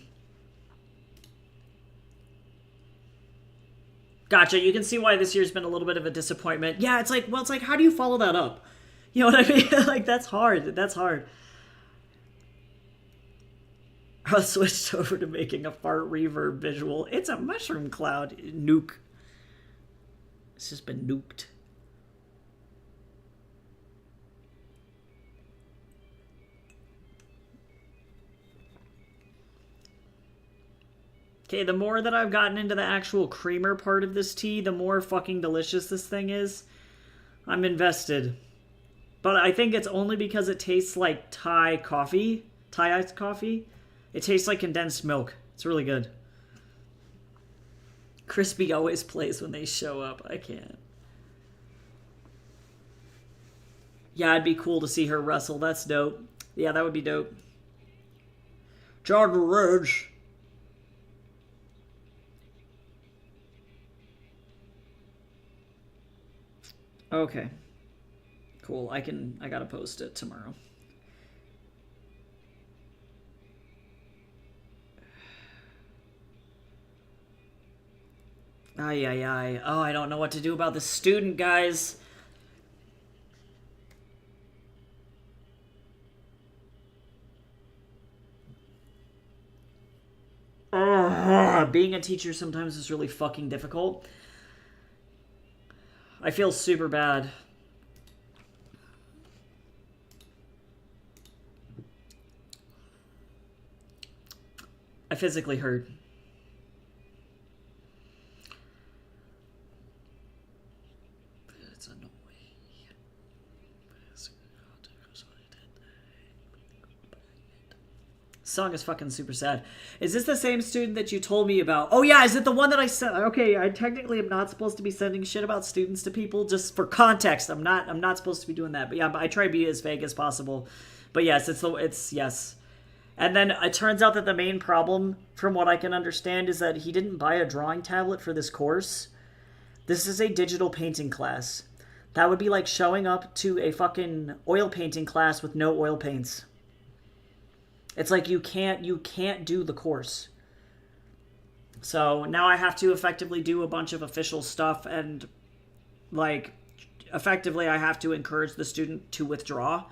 Gotcha. You can see why this year's been a little bit of a disappointment. Yeah, it's like, well, it's like, how do you follow that up? You know what I mean? Like, that's hard. That's hard. I switched over to making a fart reverb visual. It's a mushroom cloud. Nuke. It's just been nuked. Okay, the more that I've gotten into the actual creamer part of this tea, the more fucking delicious this thing is. I'm invested. But I think it's only because it tastes like Thai coffee. Thai iced coffee. It tastes like condensed milk. It's really good. Crispy always plays when they show up. I can't. Yeah, it'd be cool to see her wrestle. That's dope. Yeah, that would be dope. Jogger Ridge. Okay. Cool. I gotta post it tomorrow. Ay, ay, ay. Oh, I don't know what to do about the student, guys. Being a teacher sometimes is really fucking difficult. I feel super bad. I physically hurt. It's annoying. Song is fucking super sad. Is this the same student that you told me about? Oh yeah, is it the one that I sent? Okay, I technically am not supposed to be sending shit about students to people. Just for context, I'm not supposed to be doing that. But yeah, I try to be as vague as possible. But yes, it's yes. And then it turns out that the main problem, from what I can understand, is that he didn't buy a drawing tablet for this course. This is a digital painting class. That would be like showing up to a fucking oil painting class with no oil paints. It's like you can't do the course. So now I have to effectively do a bunch of official stuff, and like effectively I have to encourage the student to withdraw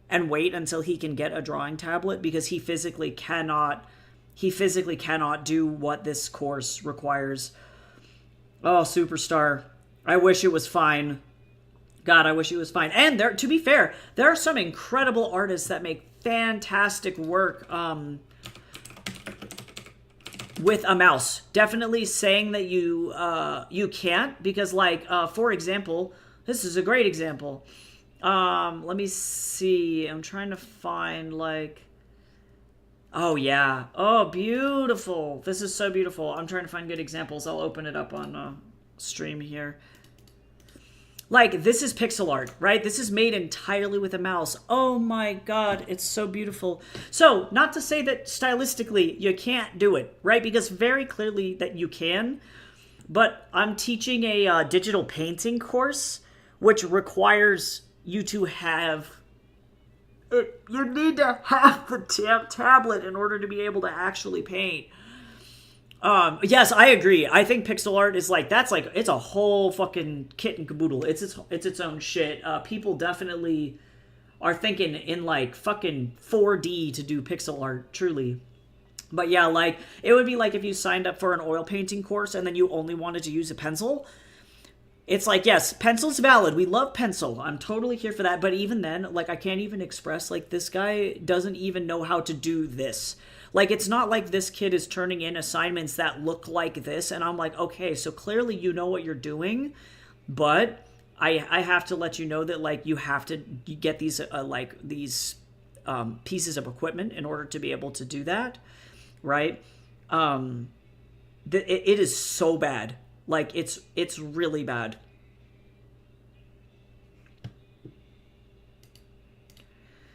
and wait until he can get a drawing tablet, because he physically cannot do what this course requires. Oh, Superstar. I wish it was fine. God, I wish it was fine. And there, to be fair, there are some incredible artists that make fantastic work. with a mouse. Definitely saying that you can't, because like for example, this is a great example. Let me see. I'm trying to find like, oh yeah. Oh, beautiful. This is so beautiful. I'm trying to find good examples. I'll open it up on stream here. Like, this is pixel art, right? This is made entirely with a mouse. Oh my god, it's so beautiful. So, not to say that stylistically you can't do it, right? Because very clearly that you can. But I'm teaching a digital painting course, which requires you to have... you need to have the tablet in order to be able to actually paint. Yes, I agree. I think pixel art is like, that's like, it's a whole fucking kit and caboodle. It's its own shit. People definitely are thinking in like fucking 4D to do pixel art, truly. But yeah, like, it would be like if you signed up for an oil painting course and then you only wanted to use a pencil. It's like, yes, pencil's valid. We love pencil. I'm totally here for that. But even then, like, I can't even express, like, this guy doesn't even know how to do this. Like, it's not like this kid is turning in assignments that look like this, and I'm like, okay, so clearly you know what you're doing, but I have to let you know that, like, you have to get these, pieces of equipment in order to be able to do that, right? It is so bad. Like, it's really bad.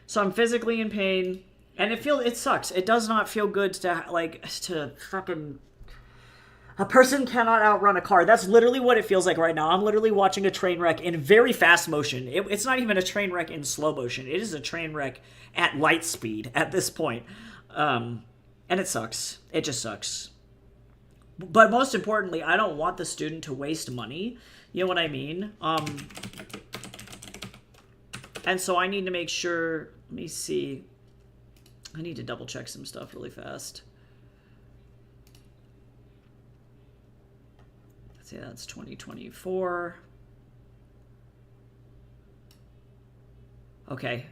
So I'm physically in pain. And it sucks. It does not feel good to fucking... A person cannot outrun a car. That's literally what it feels like right now. I'm literally watching a train wreck in very fast motion. It's not even a train wreck in slow motion. It is a train wreck at light speed at this point. And it sucks. It just sucks. But most importantly, I don't want the student to waste money. You know what I mean? And so I need to make sure... Let me see... I need to double check some stuff really fast. Let's see, that's 2024. Okay.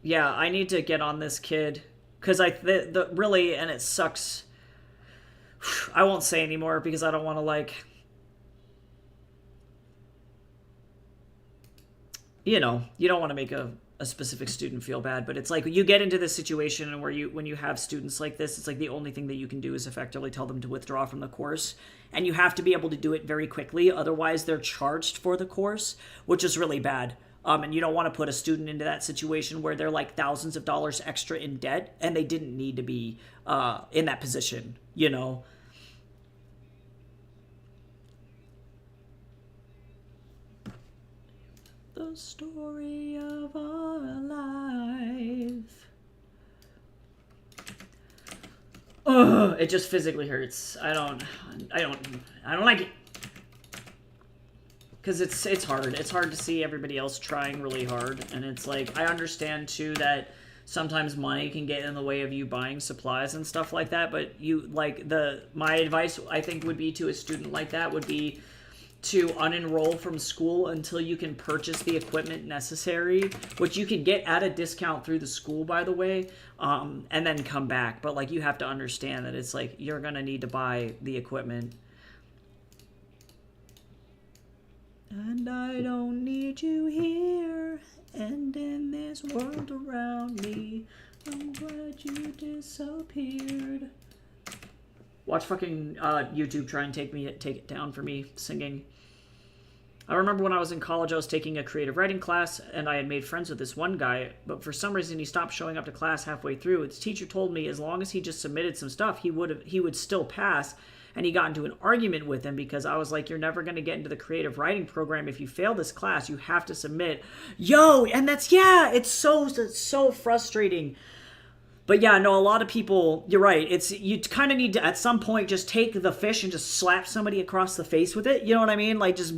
Yeah, I need to get on this kid. Because really, and it sucks. I won't say anymore because I don't want to, like... You know, you don't want to make a specific student feel bad, but it's like you get into this situation where when you have students like this, it's like the only thing that you can do is effectively tell them to withdraw from the course, and you have to be able to do it very quickly. Otherwise, they're charged for the course, which is really bad. And you don't want to put a student into that situation where they're like thousands of dollars extra in debt, and they didn't need to be in that position, you know? The story of our life. Ugh, it just physically hurts. I don't like it. Because it's hard. It's hard to see everybody else trying really hard. And it's like, I understand too that sometimes money can get in the way of you buying supplies and stuff like that. But my advice, I think, would be to a student like that would be to unenroll from school until you can purchase the equipment necessary, which you can get at a discount through the school, by the way, and then come back. But, like, you have to understand that it's like you're going to need to buy the equipment. And I don't need you here and in this world around me. I'm glad you disappeared. Watch fucking YouTube try and take it down for me singing. I remember when I was in college, I was taking a creative writing class, and I had made friends with this one guy, but for some reason he stopped showing up to class halfway through. His teacher told me as long as he just submitted some stuff, he would still pass, and he got into an argument with him because I was like, you're never going to get into the creative writing program if you fail this class. You have to submit. Yo, and it's so frustrating. But yeah, no, a lot of people, you're right. You kind of need to, at some point, just take the fish and just slap somebody across the face with it. You know what I mean? Like, just,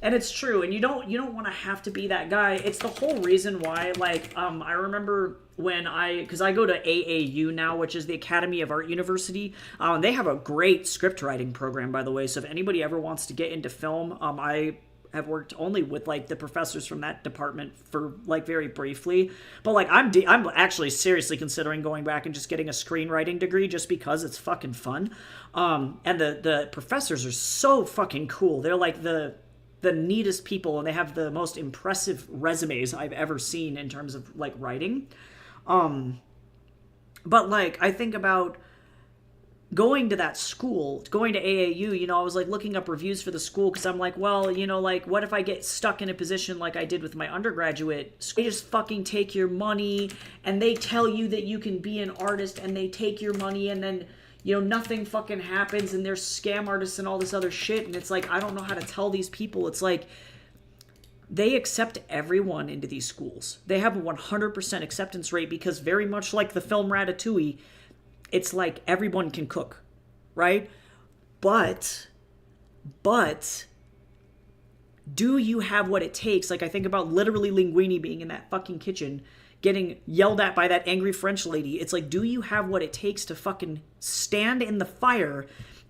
and it's true. And you don't want to have to be that guy. It's the whole reason why, like, I remember because I go to AAU now, which is the Academy of Art University. They have a great script writing program, by the way. So if anybody ever wants to get into film, I have worked only with like the professors from that department for like very briefly. But like I'm actually seriously considering going back and just getting a screenwriting degree just because it's fucking fun. And the professors are so fucking cool. They're like the neatest people, and they have the most impressive resumes I've ever seen in terms of like writing. But like I think about going to that school, going to AAU, you know, I was like looking up reviews for the school because I'm like, well, you know, like what if I get stuck in a position like I did with my undergraduate? They just fucking take your money and they tell you that you can be an artist, and they take your money, and then, you know, nothing fucking happens, and they're scam artists and all this other shit. And it's like, I don't know how to tell these people. It's like, they accept everyone into these schools. They have a 100% acceptance rate because, very much like the film Ratatouille, it's like everyone can cook, right? But do you have what it takes? Like I think about literally Linguini being in that fucking kitchen getting yelled at by that angry French lady. It's like, do you have what it takes to fucking stand in the fire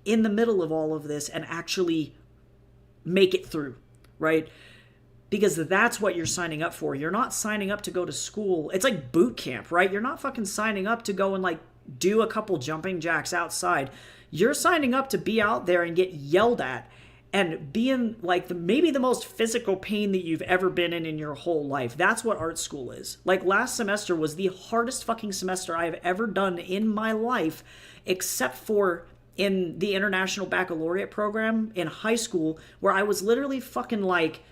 in the middle of all of this and actually make it through, right? Because that's what you're signing up for. You're not signing up to go to school. It's like boot camp, right? You're not fucking signing up to go and like do a couple jumping jacks outside. You're signing up to be out there and get yelled at and be in like maybe the most physical pain that you've ever been in your whole life. That's what art school is. Like last semester was the hardest fucking semester I have ever done in my life, except for in the International Baccalaureate program in high school, where I was literally fucking like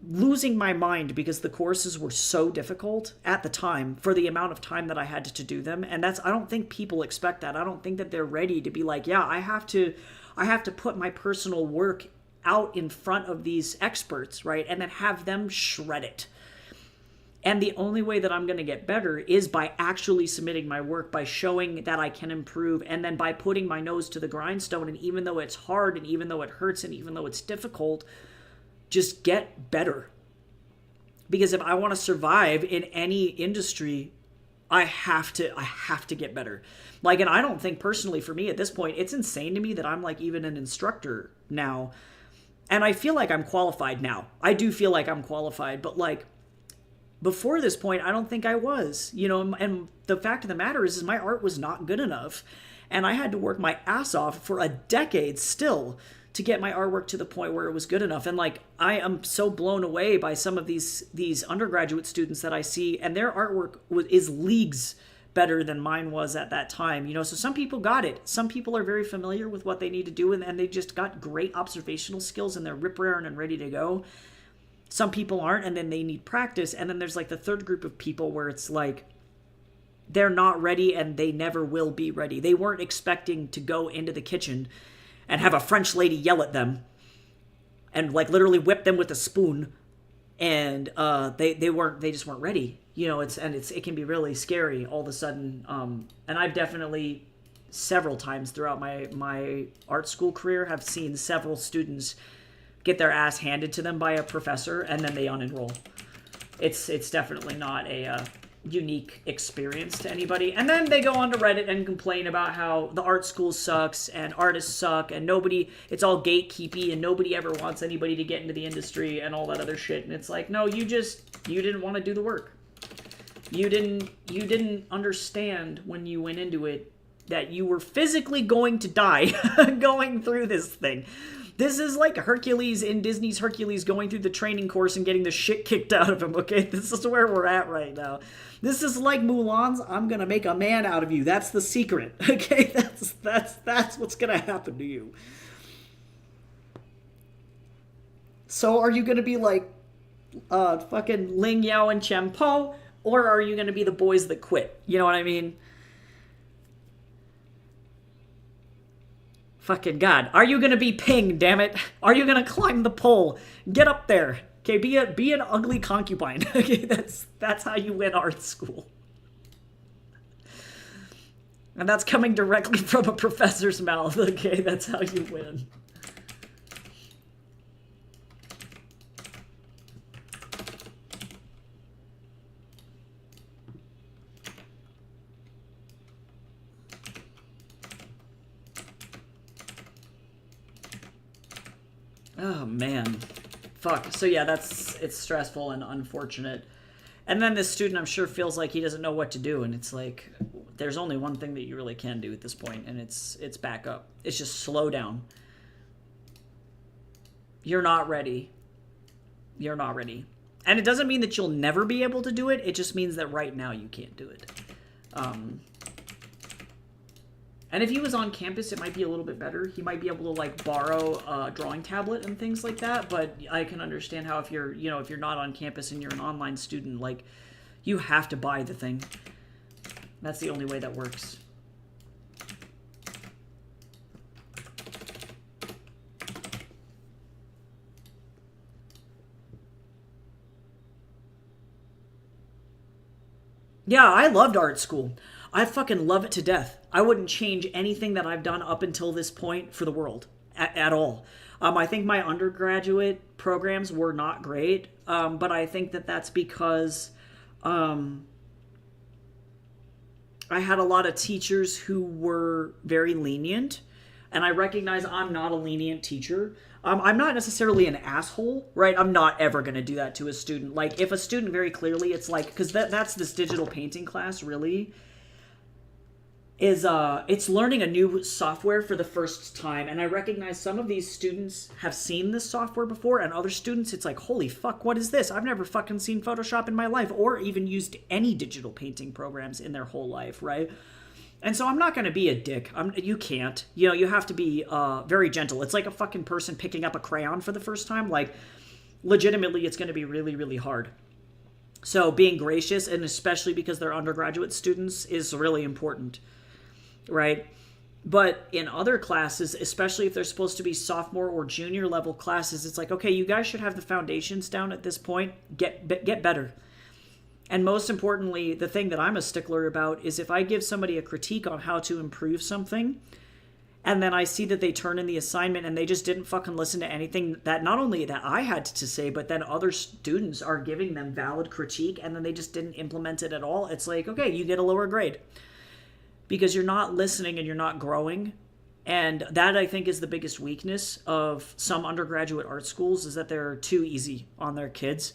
losing my mind because the courses were so difficult at the time for the amount of time that I had to do them. And I don't think people expect that. I don't think that they're ready to be like, yeah, I have to put my personal work out in front of these experts, right? And then have them shred it. And the only way that I'm going to get better is by actually submitting my work, by showing that I can improve, and then by putting my nose to the grindstone. And even though it's hard, and even though it hurts, and even though it's difficult, just get better. Because if I want to survive in any industry, I have to get better. Like, and I don't think personally for me at this point, it's insane to me that I'm like even an instructor now. And I feel like I'm qualified now. I do feel like I'm qualified, but like before this point, I don't think I was, you know, and the fact of the matter is my art was not good enough. And I had to work my ass off for a decade still to get my artwork to the point where it was good enough. And like, I am so blown away by some of these undergraduate students that I see, and their artwork is leagues better than mine was at that time. You know, so some people got it. Some people are very familiar with what they need to do, and they just got great observational skills, and they're rip-raring and ready to go. Some people aren't, and then they need practice. And then there's like the third group of people where it's like, they're not ready and they never will be ready. They weren't expecting to go into the kitchen and have a French lady yell at them and like literally whip them with a spoon, and they just weren't ready. You know, it can be really scary all of a sudden. And I've definitely several times throughout my art school career have seen several students get their ass handed to them by a professor and then they unenroll. It's definitely not a unique experience to anybody. And then they go on to Reddit and complain about how the art school sucks and artists suck and it's all gatekeepy and nobody ever wants anybody to get into the industry and all that other shit. And it's like, no, you didn't want to do the work. You didn't understand when you went into it that you were physically going to die going through this thing. This is like Hercules in Disney's Hercules going through the training course and getting the shit kicked out of him, okay? This is where we're at right now. This is like Mulan's I'm gonna make a man out of you. That's the secret, okay? That's what's gonna happen to you. So are you gonna be like fucking Ling Yao and Chen Po, or are you gonna be the boys that quit? You know what I mean? Fucking God. Are you gonna be Ping, damn it? Are you gonna climb the pole? Get up there. Okay, be an ugly concubine. Okay, that's how you win art school. And that's coming directly from a professor's mouth. Okay, that's how you win. Oh, man. Fuck. So yeah, it's stressful and unfortunate. And then this student, I'm sure, feels like he doesn't know what to do, and it's like, there's only one thing that you really can do at this point, and it's back up. It's just slow down. You're not ready. You're not ready. And it doesn't mean that you'll never be able to do it. It just means that right now you can't do it. And if he was on campus, it might be a little bit better. He might be able to, like, borrow a drawing tablet and things like that. But I can understand how if you're, you know, if you're not on campus and you're an online student, like, you have to buy the thing. That's the only way that works. Yeah, I loved art school. I fucking love it to death. I wouldn't change anything that I've done up until this point for the world at all. I think my undergraduate programs were not great, but I think that that's because I had a lot of teachers who were very lenient, and I recognize I'm not a lenient teacher. I'm not necessarily an asshole, right? I'm not ever going to do that to a student. Like, if a student very clearly, it's like, because that's this digital painting class, really, is it's learning a new software for the first time. And I recognize some of these students have seen this software before, and other students, it's like, holy fuck, what is this? I've never fucking seen Photoshop in my life, or even used any digital painting programs in their whole life, right? And so I'm not going to be a dick. You can't. You know, you have to be very gentle. It's like a fucking person picking up a crayon for the first time. Like, legitimately, it's going to be really, really hard. So being gracious, and especially because they're undergraduate students, is really important, right? But in other classes, especially if they're supposed to be sophomore or junior level classes, it's like, okay, you guys should have the foundations down at this point. Get better. And most importantly, the thing that I'm a stickler about is if I give somebody a critique on how to improve something, and then I see that they turn in the assignment and they just didn't fucking listen to anything that not only that I had to say, but then other students are giving them valid critique and then they just didn't implement it at all, it's like, okay, you get a lower grade. Because you're not listening and you're not growing. And that, I think, is the biggest weakness of some undergraduate art schools, is that they're too easy on their kids.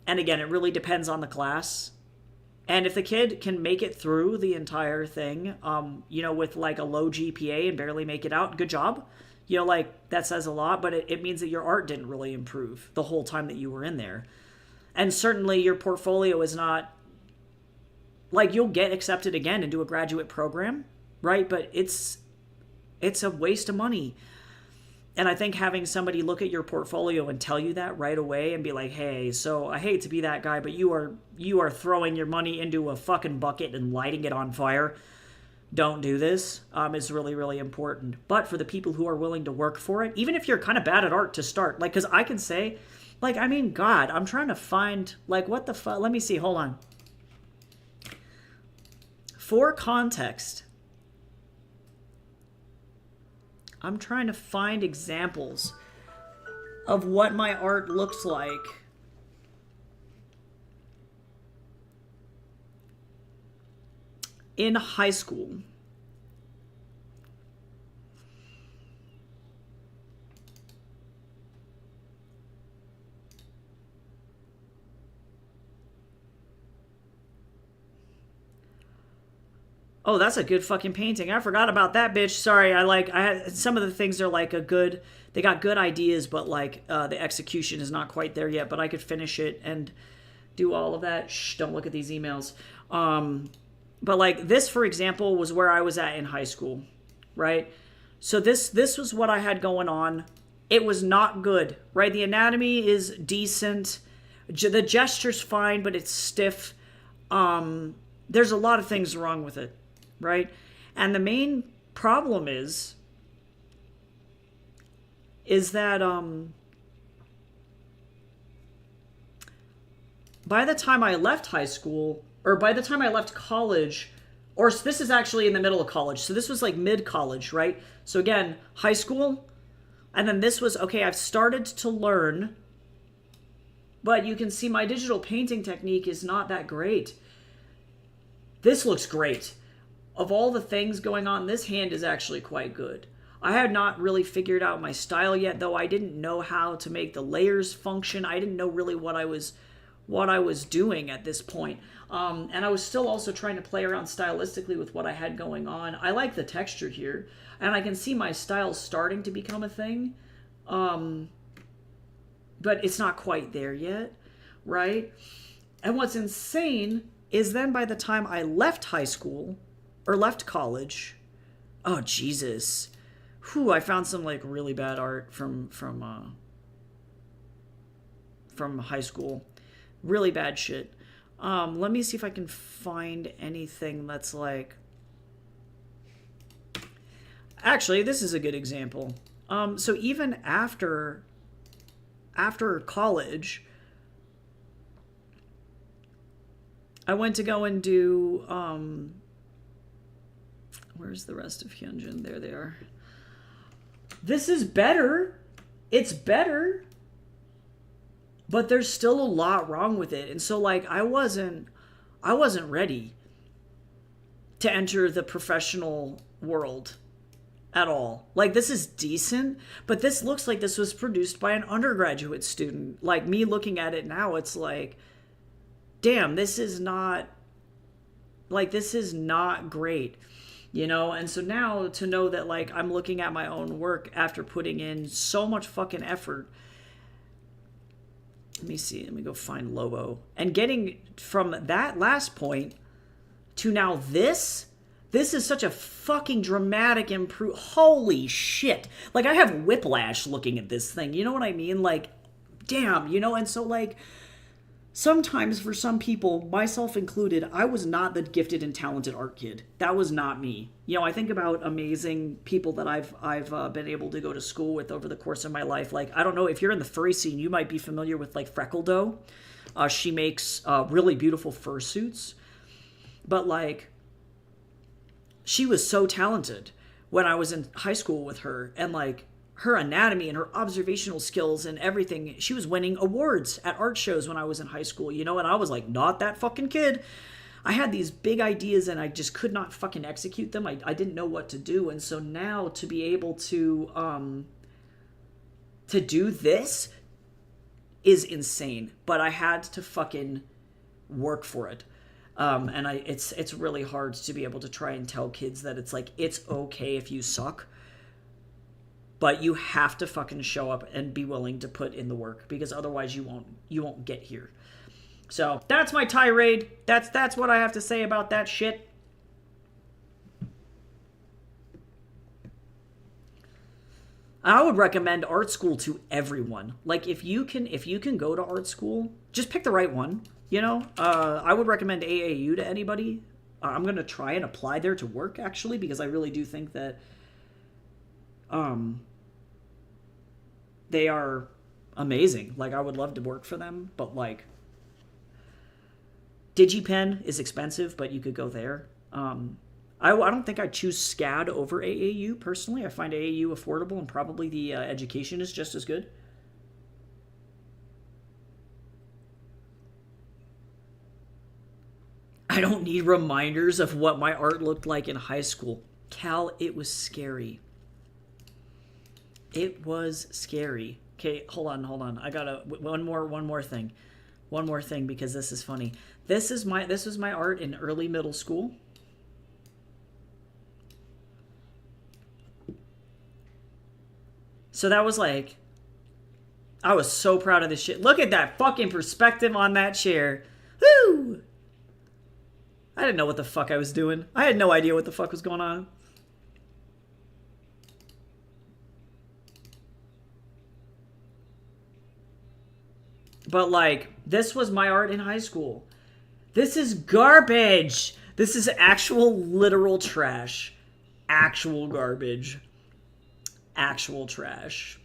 And again, it really depends on the class. And if the kid can make it through the entire thing, you know, with like a low GPA and barely make it out, good job. You know, like, that says a lot, but it means that your art didn't really improve the whole time that you were in there. And certainly your portfolio is not, like, you'll get accepted again into a graduate program, right? But it's a waste of money. And I think having somebody look at your portfolio and tell you that right away and be like, hey, so I hate to be that guy, but you are throwing your money into a fucking bucket and lighting it on fire. Don't do this, is really, really important. But for the people who are willing to work for it, even if you're kind of bad at art to start, like, because I can say, like, I mean, God, I'm trying to find, like, what the fuck? Let me see, hold on. For context, I'm trying to find examples of what my art looks like. In high school. Oh, that's a good fucking painting. I forgot about that, bitch. Sorry, I had some of the things are like they got good ideas, but like the execution is not quite there yet, but I could finish it and do all of that. Shh, don't look at these emails. But like this, for example, was where I was at in high school, right? So this was what I had going on. It was not good, right? The anatomy is decent. The gesture's fine, but it's stiff. There's a lot of things wrong with it. Right? And the main problem is that by the time I left high school, or by the time I left college, or this is actually in the middle of college, so this was like mid-college, right? So again, high school, and then this was, okay, I've started to learn, but you can see my digital painting technique is not that great. This looks great. Of all the things going on, this hand is actually quite good. I had not really figured out my style yet, though. I didn't know how to make the layers function. I didn't know really what I was doing at this point. And I was still also trying to play around stylistically with what I had going on. I like the texture here, and I can see my style starting to become a thing. But it's not quite there yet, right? And what's insane is then by the time I left high school, or left college, oh, Jesus. Whew, I found some, like, really bad art from high school. Really bad shit. Let me see if I can find anything that's like... Actually, this is a good example. So even after college, I went to go and do... where's the rest of Hyunjin? There they are. This is better. It's better. But there's still a lot wrong with it. And so, like, I wasn't ready to enter the professional world at all. Like, this is decent, but this looks like this was produced by an undergraduate student. Like, me looking at it now, it's like, damn, this is not great. You know, and so now to know that, like, I'm looking at my own work after putting in so much fucking effort. Let me see. Let me go find Lobo. And getting from that last point to now this is such a fucking dramatic improve. Holy shit. Like, I have whiplash looking at this thing. You know what I mean? Like, damn, you know? And so, like, sometimes for some people, myself included, I was not the gifted and talented art kid. That was not me. You know, I think about amazing people that I've been able to go to school with over the course of my life. Like, I don't know, if you're in the furry scene, you might be familiar with, like, Freckle Doe. She makes really beautiful fursuits. But, like, she was so talented when I was in high school with her. And, like, her anatomy and her observational skills and everything. She was winning awards at art shows when I was in high school, you know, and I was like, not that fucking kid. I had these big ideas and I just could not fucking execute them. I didn't know what to do. And so now to be able to do this is insane, but I had to fucking work for it. And it's really hard to be able to try and tell kids that it's like, it's okay if you suck. But you have to fucking show up and be willing to put in the work, because otherwise you won't get here. So that's my tirade. That's what I have to say about that shit. I would recommend art school to everyone. Like, if you can go to art school, just pick the right one. You know, I would recommend AAU to anybody. I'm gonna try and apply there to work, actually, because I really do think that they are amazing. Like, I would love to work for them, but, like, DigiPen is expensive, but you could go there. I don't think I'd choose SCAD over AAU, personally. I find AAU affordable, and probably the education is just as good. I don't need reminders of what my art looked like in high school. Cal, it was scary. It was scary. Okay, hold on. I gotta one more thing, because this is funny. This was my art in early middle school. So that was like, I was so proud of this shit. Look at that fucking perspective on that chair. Woo! I didn't know what the fuck I was doing. I had no idea what the fuck was going on. But, like, this was my art in high school. This is garbage. This is actual literal trash. Actual garbage. Actual trash.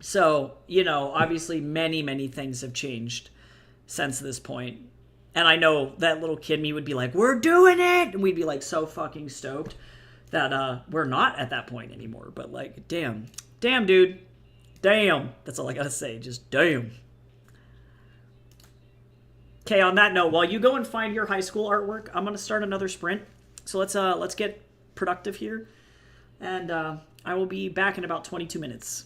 So, you know, obviously many, many things have changed since this point. And I know that little kid me would be like, we're doing it! And we'd be, like, so fucking stoked that we're not at that point anymore. But, like, damn. Damn, dude. Damn. That's all I gotta say. Just damn. Okay, on that note, while you go and find your high school artwork, I'm gonna start another sprint. So let's get productive here. And I will be back in about 22 minutes.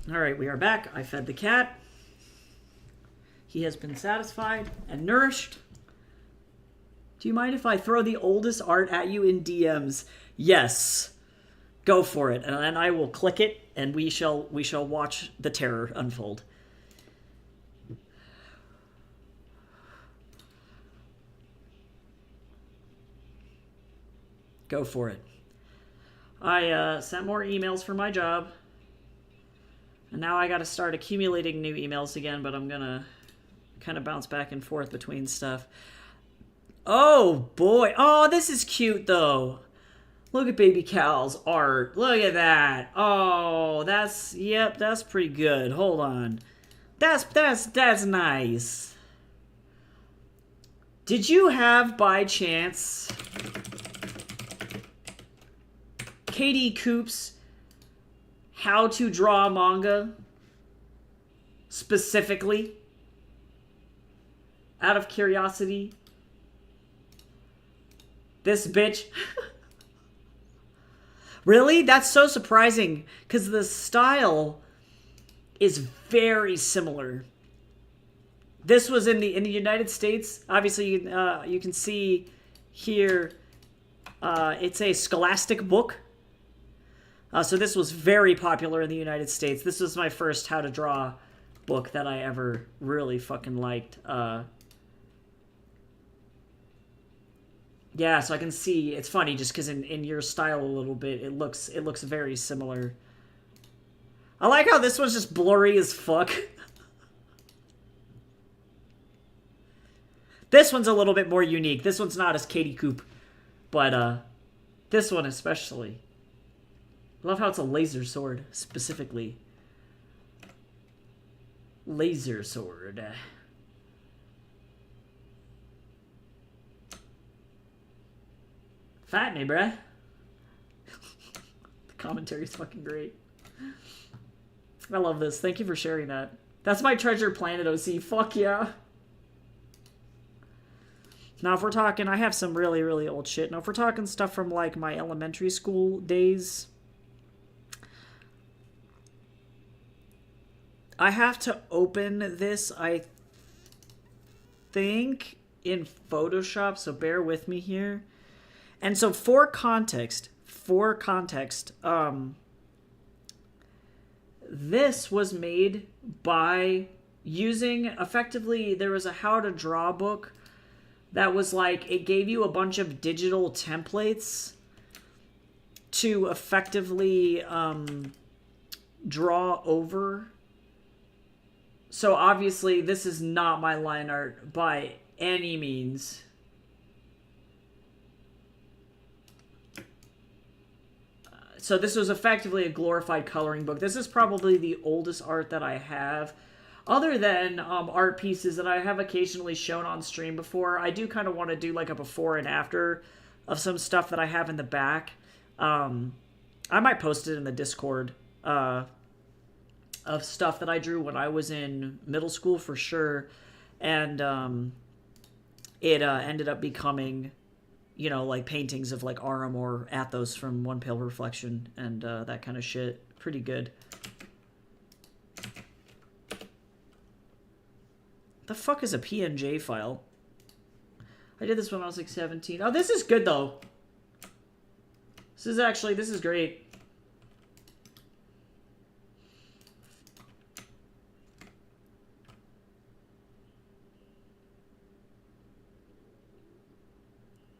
All right, we are back. I fed the cat. He has been satisfied and nourished. Do you mind if I throw the oldest art at you in DMs? Yes. Go for it. And then I will click it and we shall watch the terror unfold. Go for it. I sent more emails for my job. And now I got to start accumulating new emails again, but I'm going to kind of bounce back and forth between stuff. Oh, boy. Oh, this is cute, though. Look at Baby Cal's art. Look at that. Oh, yep, that's pretty good. Hold on. That's nice. Did you have, by chance, Katie Coop's How to Draw Manga? Specifically? Out of curiosity? This bitch? Really? That's so surprising, because the style is very similar. This was in the United States. Obviously, you can see here, it's a Scholastic book. So this was very popular in the United States. This was my first How to Draw book that I ever really fucking liked. Yeah, so I can see, it's funny just because in your style a little bit, it looks very similar. I like how this one's just blurry as fuck. This one's a little bit more unique. This one's not as Katie Coop, but this one especially. I love how it's a laser sword, specifically. Laser sword. Fat me, bruh. The commentary's fucking great. I love this. Thank you for sharing that. That's my treasure planet, OC. Fuck yeah. Now, if we're talking, I have some really, really old shit. Now, if we're talking stuff from, like, my elementary school days, I have to open this, I think, in Photoshop, so bear with me here. And so for context, this was made by using, effectively, there was a how to draw book that was like, it gave you a bunch of digital templates to effectively draw over. So obviously this is not my line art by any means. So this was effectively a glorified coloring book. This is probably the oldest art that I have. Other than art pieces that I have occasionally shown on stream before, I do kind of want to do like a before and after of some stuff that I have in the back. I might post it in the Discord of stuff that I drew when I was in middle school for sure. And it ended up becoming, you know, like paintings of like Arum or Athos from One Pale Reflection and that kind of shit. Pretty good. The fuck is a PNG file? I did this when I was like 17. Oh, this is good though. This is great.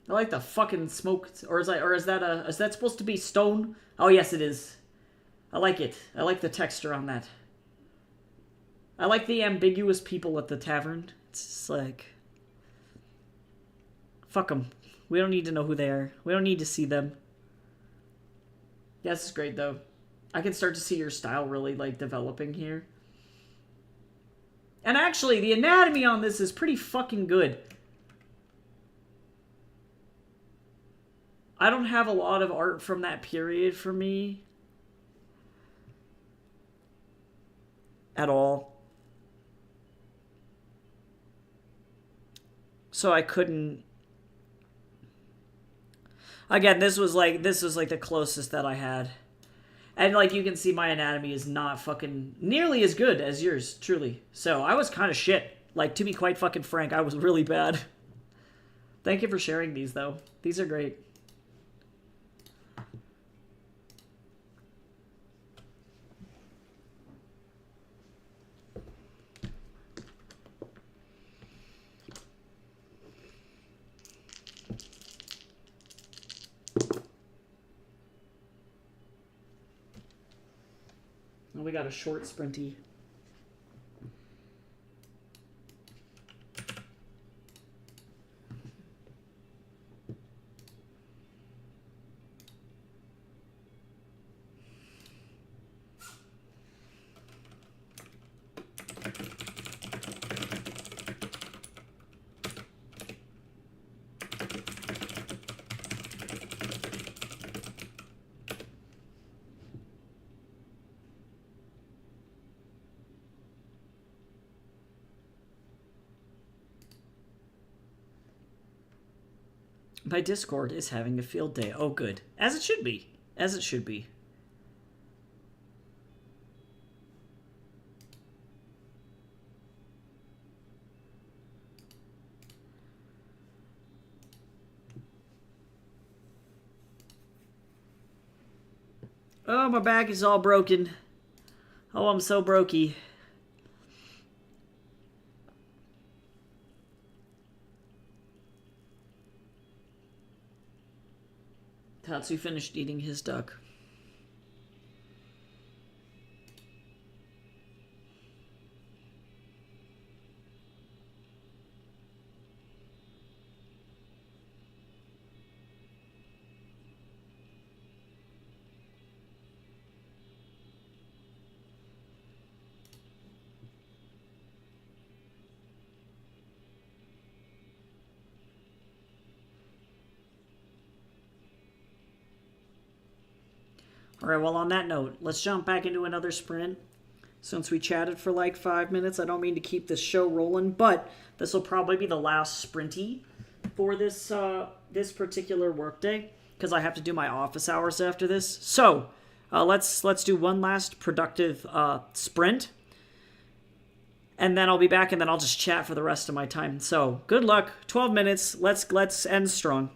I like the fucking smoke, or is that supposed to be stone? Oh yes, it is. I like it. I like the texture on that. I like the ambiguous people at the tavern. It's just like, fuck them. We don't need to know who they are. We don't need to see them. Yeah, this is great though. I can start to see your style really like developing here. And actually, the anatomy on this is pretty fucking good. I don't have a lot of art from that period for me. At all. So I couldn't... Again, this was like the closest that I had. And like you can see, my anatomy is not fucking nearly as good as yours, truly. So I was kind of shit. Like, to be quite fucking frank, I was really bad. Thank you for sharing these, though. These are great. Oh, we got a short sprinty. My Discord is having a field day. Oh, good. As it should be. As it should be. Oh, my back is all broken. Oh, I'm so brokey. Tatsu finished eating his duck. Alright, well, on that note, let's jump back into another sprint. Since we chatted for like 5 minutes, I don't mean to keep this show rolling, but this will probably be the last sprinty for this this particular workday because I have to do my office hours after this. So let's do one last productive sprint, and then I'll be back, and then I'll just chat for the rest of my time. So good luck. 12 minutes. Let's end strong.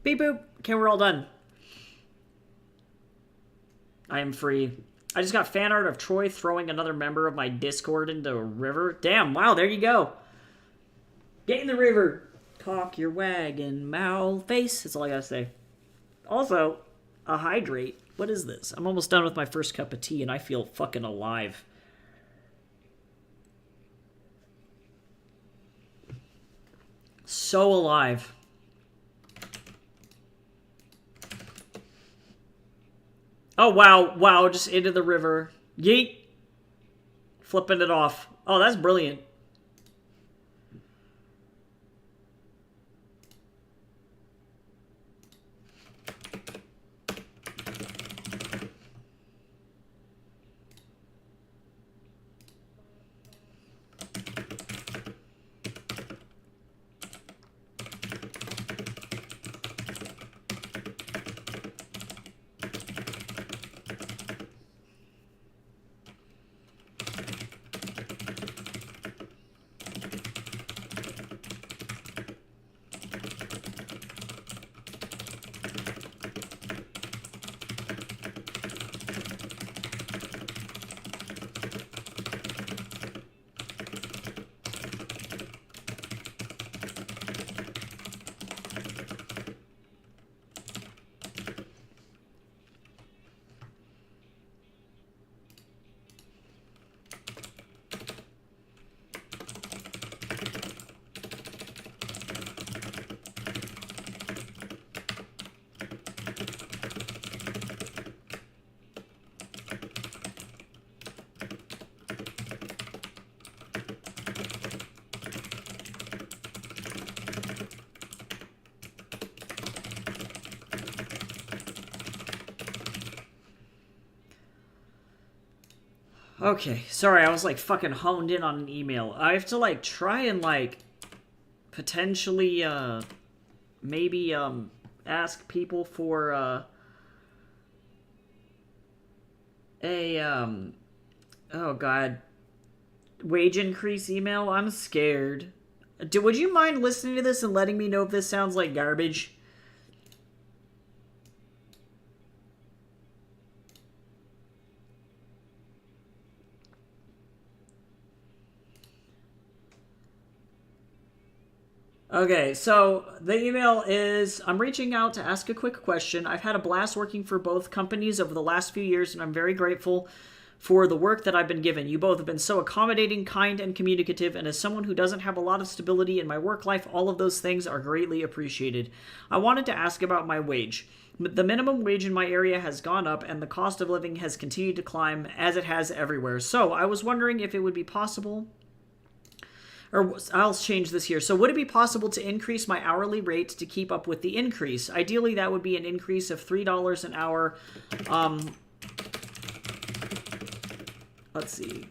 Beep boop. Okay, we're all done. I am free. I just got fan art of Troy throwing another member of my Discord into a river. Damn, wow, there you go. Get in the river. Cock your wagon, mouth face. That's all I gotta say. Also, a hydrate. What is this? I'm almost done with my first cup of tea and I feel fucking alive. So alive. Oh, wow. Wow, just into the river. Yeet. Flipping it off. Oh, that's brilliant. Okay, sorry, I was like fucking honed in on an email. I have to like try and like potentially maybe ask people for a oh god, wage increase email. I'm scared. Would you mind listening to this and letting me know if this sounds like garbage? Okay, so the email is, I'm reaching out to ask a quick question. I've had a blast working for both companies over the last few years, and I'm very grateful for the work that I've been given. You both have been so accommodating, kind, and communicative, and as someone who doesn't have a lot of stability in my work life, all of those things are greatly appreciated. I wanted to ask about my wage. The minimum wage in my area has gone up, and the cost of living has continued to climb, as it has everywhere. So I was wondering if it would be possible... Or I'll change this here. So would it be possible to increase my hourly rate to keep up with the increase? Ideally, that would be an increase of $3 an hour. Let's see.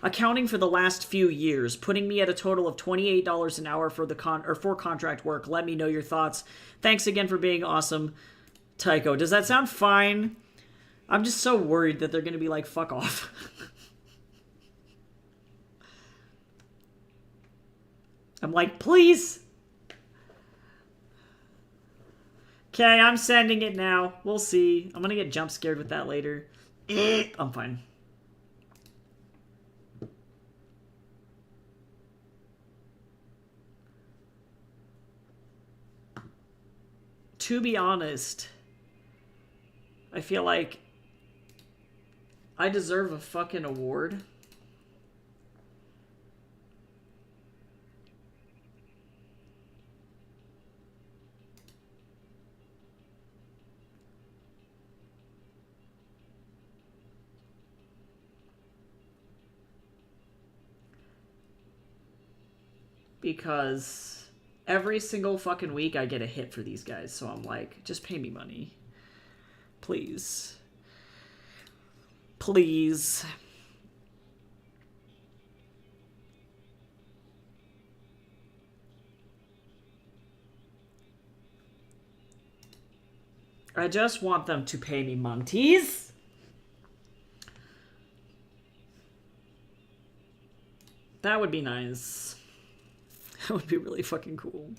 Accounting for the last few years, putting me at a total of $28 an hour for the for contract work. Let me know your thoughts. Thanks again for being awesome, Tycho. Does that sound fine? I'm just so worried that they're going to be like, fuck off. I'm like, please. Okay, I'm sending it now. We'll see. I'm gonna get jump scared with that later. I'm fine. To be honest, I feel like I deserve a fucking award. Because every single fucking week I get a hit for these guys, so I'm like, just pay me money. Please. Please. I just want them to pay me monties. That would be nice. That would be really fucking cool.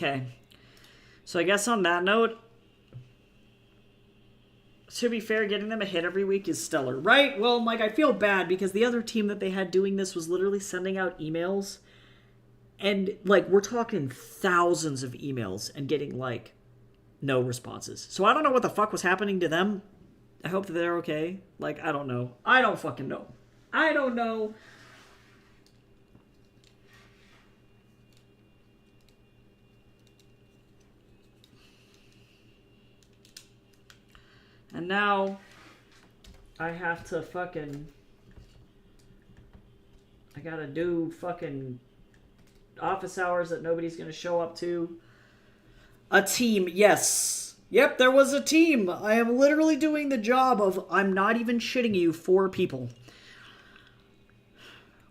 Okay. So I guess on that note, to be fair, getting them a hit every week is stellar, right? Well, like, I feel bad because the other team that they had doing this was literally sending out emails. And, like, we're talking thousands of emails and getting, like, no responses. So I don't know what the fuck was happening to them. I hope that they're okay. Like, I don't know. I don't fucking know. I don't know. And now I have to fucking... I gotta do fucking office hours that nobody's gonna show up to. A team, yes. Yep, there was a team. I am literally doing the job of, I'm not even shitting you, 4 people.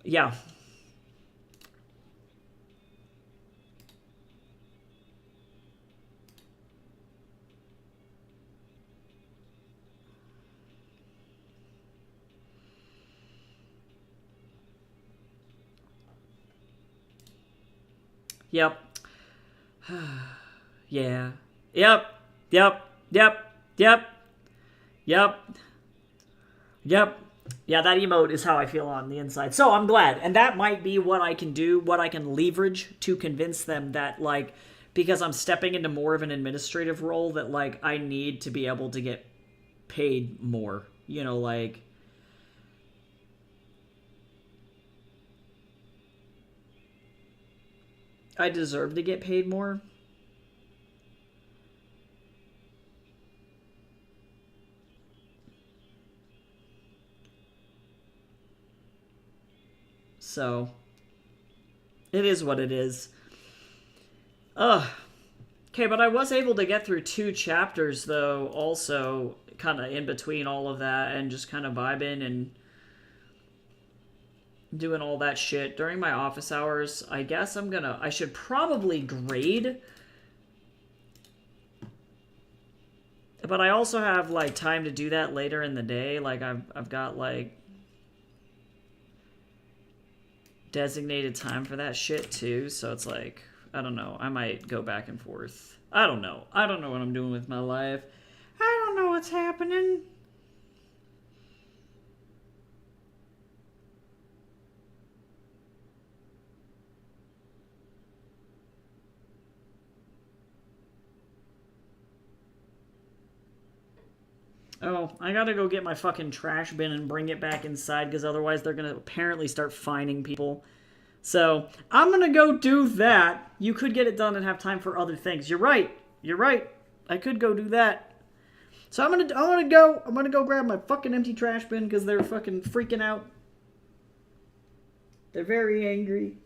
Yeah. Yep. Yeah. Yep. Yep. Yep. Yep. Yep. Yep. Yeah, that emote is how I feel on the inside. So I'm glad. And that might be what I can do, what I can leverage to convince them that, like, because I'm stepping into more of an administrative role, that, like, I need to be able to get paid more. You know, like... I deserve to get paid more. So, it is what it is. Ugh. Okay, but I was able to get through 2 chapters, though, also, kind of in between all of that, and just kind of vibing and doing all that shit during my office hours. I guess I should probably grade. But I also have, like, time to do that later in the day. Like, I've got, like, designated time for that shit, too. So it's like, I don't know. I might go back and forth. I don't know. I don't know what I'm doing with my life. I don't know what's happening. Oh, I gotta go get my fucking trash bin and bring it back inside, because otherwise they're gonna apparently start fining people. So, I'm gonna go do that. You could get it done and have time for other things. You're right. You're right. I could go do that. So I'm gonna go grab my fucking empty trash bin, because they're fucking freaking out. They're very angry.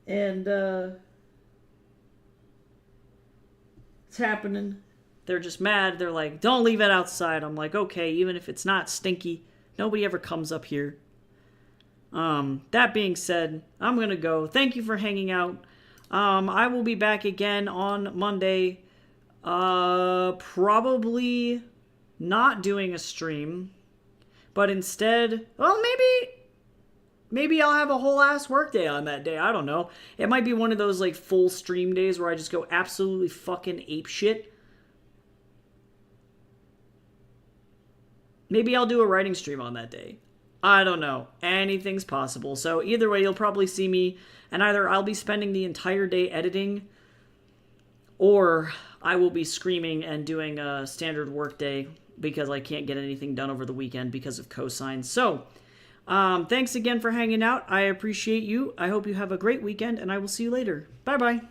And, it's happening. They're just mad. They're like, don't leave it outside. I'm like, okay, even if it's not stinky, nobody ever comes up here. That being said, I'm going to go. Thank you for hanging out. I will be back again on Monday. Probably not doing a stream, but instead, well, maybe I'll have a whole ass work day on that day. I don't know. It might be one of those, like, full stream days where I just go absolutely fucking apeshit. Maybe I'll do a writing stream on that day. I don't know. Anything's possible. So either way, you'll probably see me, and either I'll be spending the entire day editing, or I will be screaming and doing a standard work day because I can't get anything done over the weekend because of cosigns. So, thanks again for hanging out. I appreciate you. I hope you have a great weekend, and I will see you later. Bye-bye.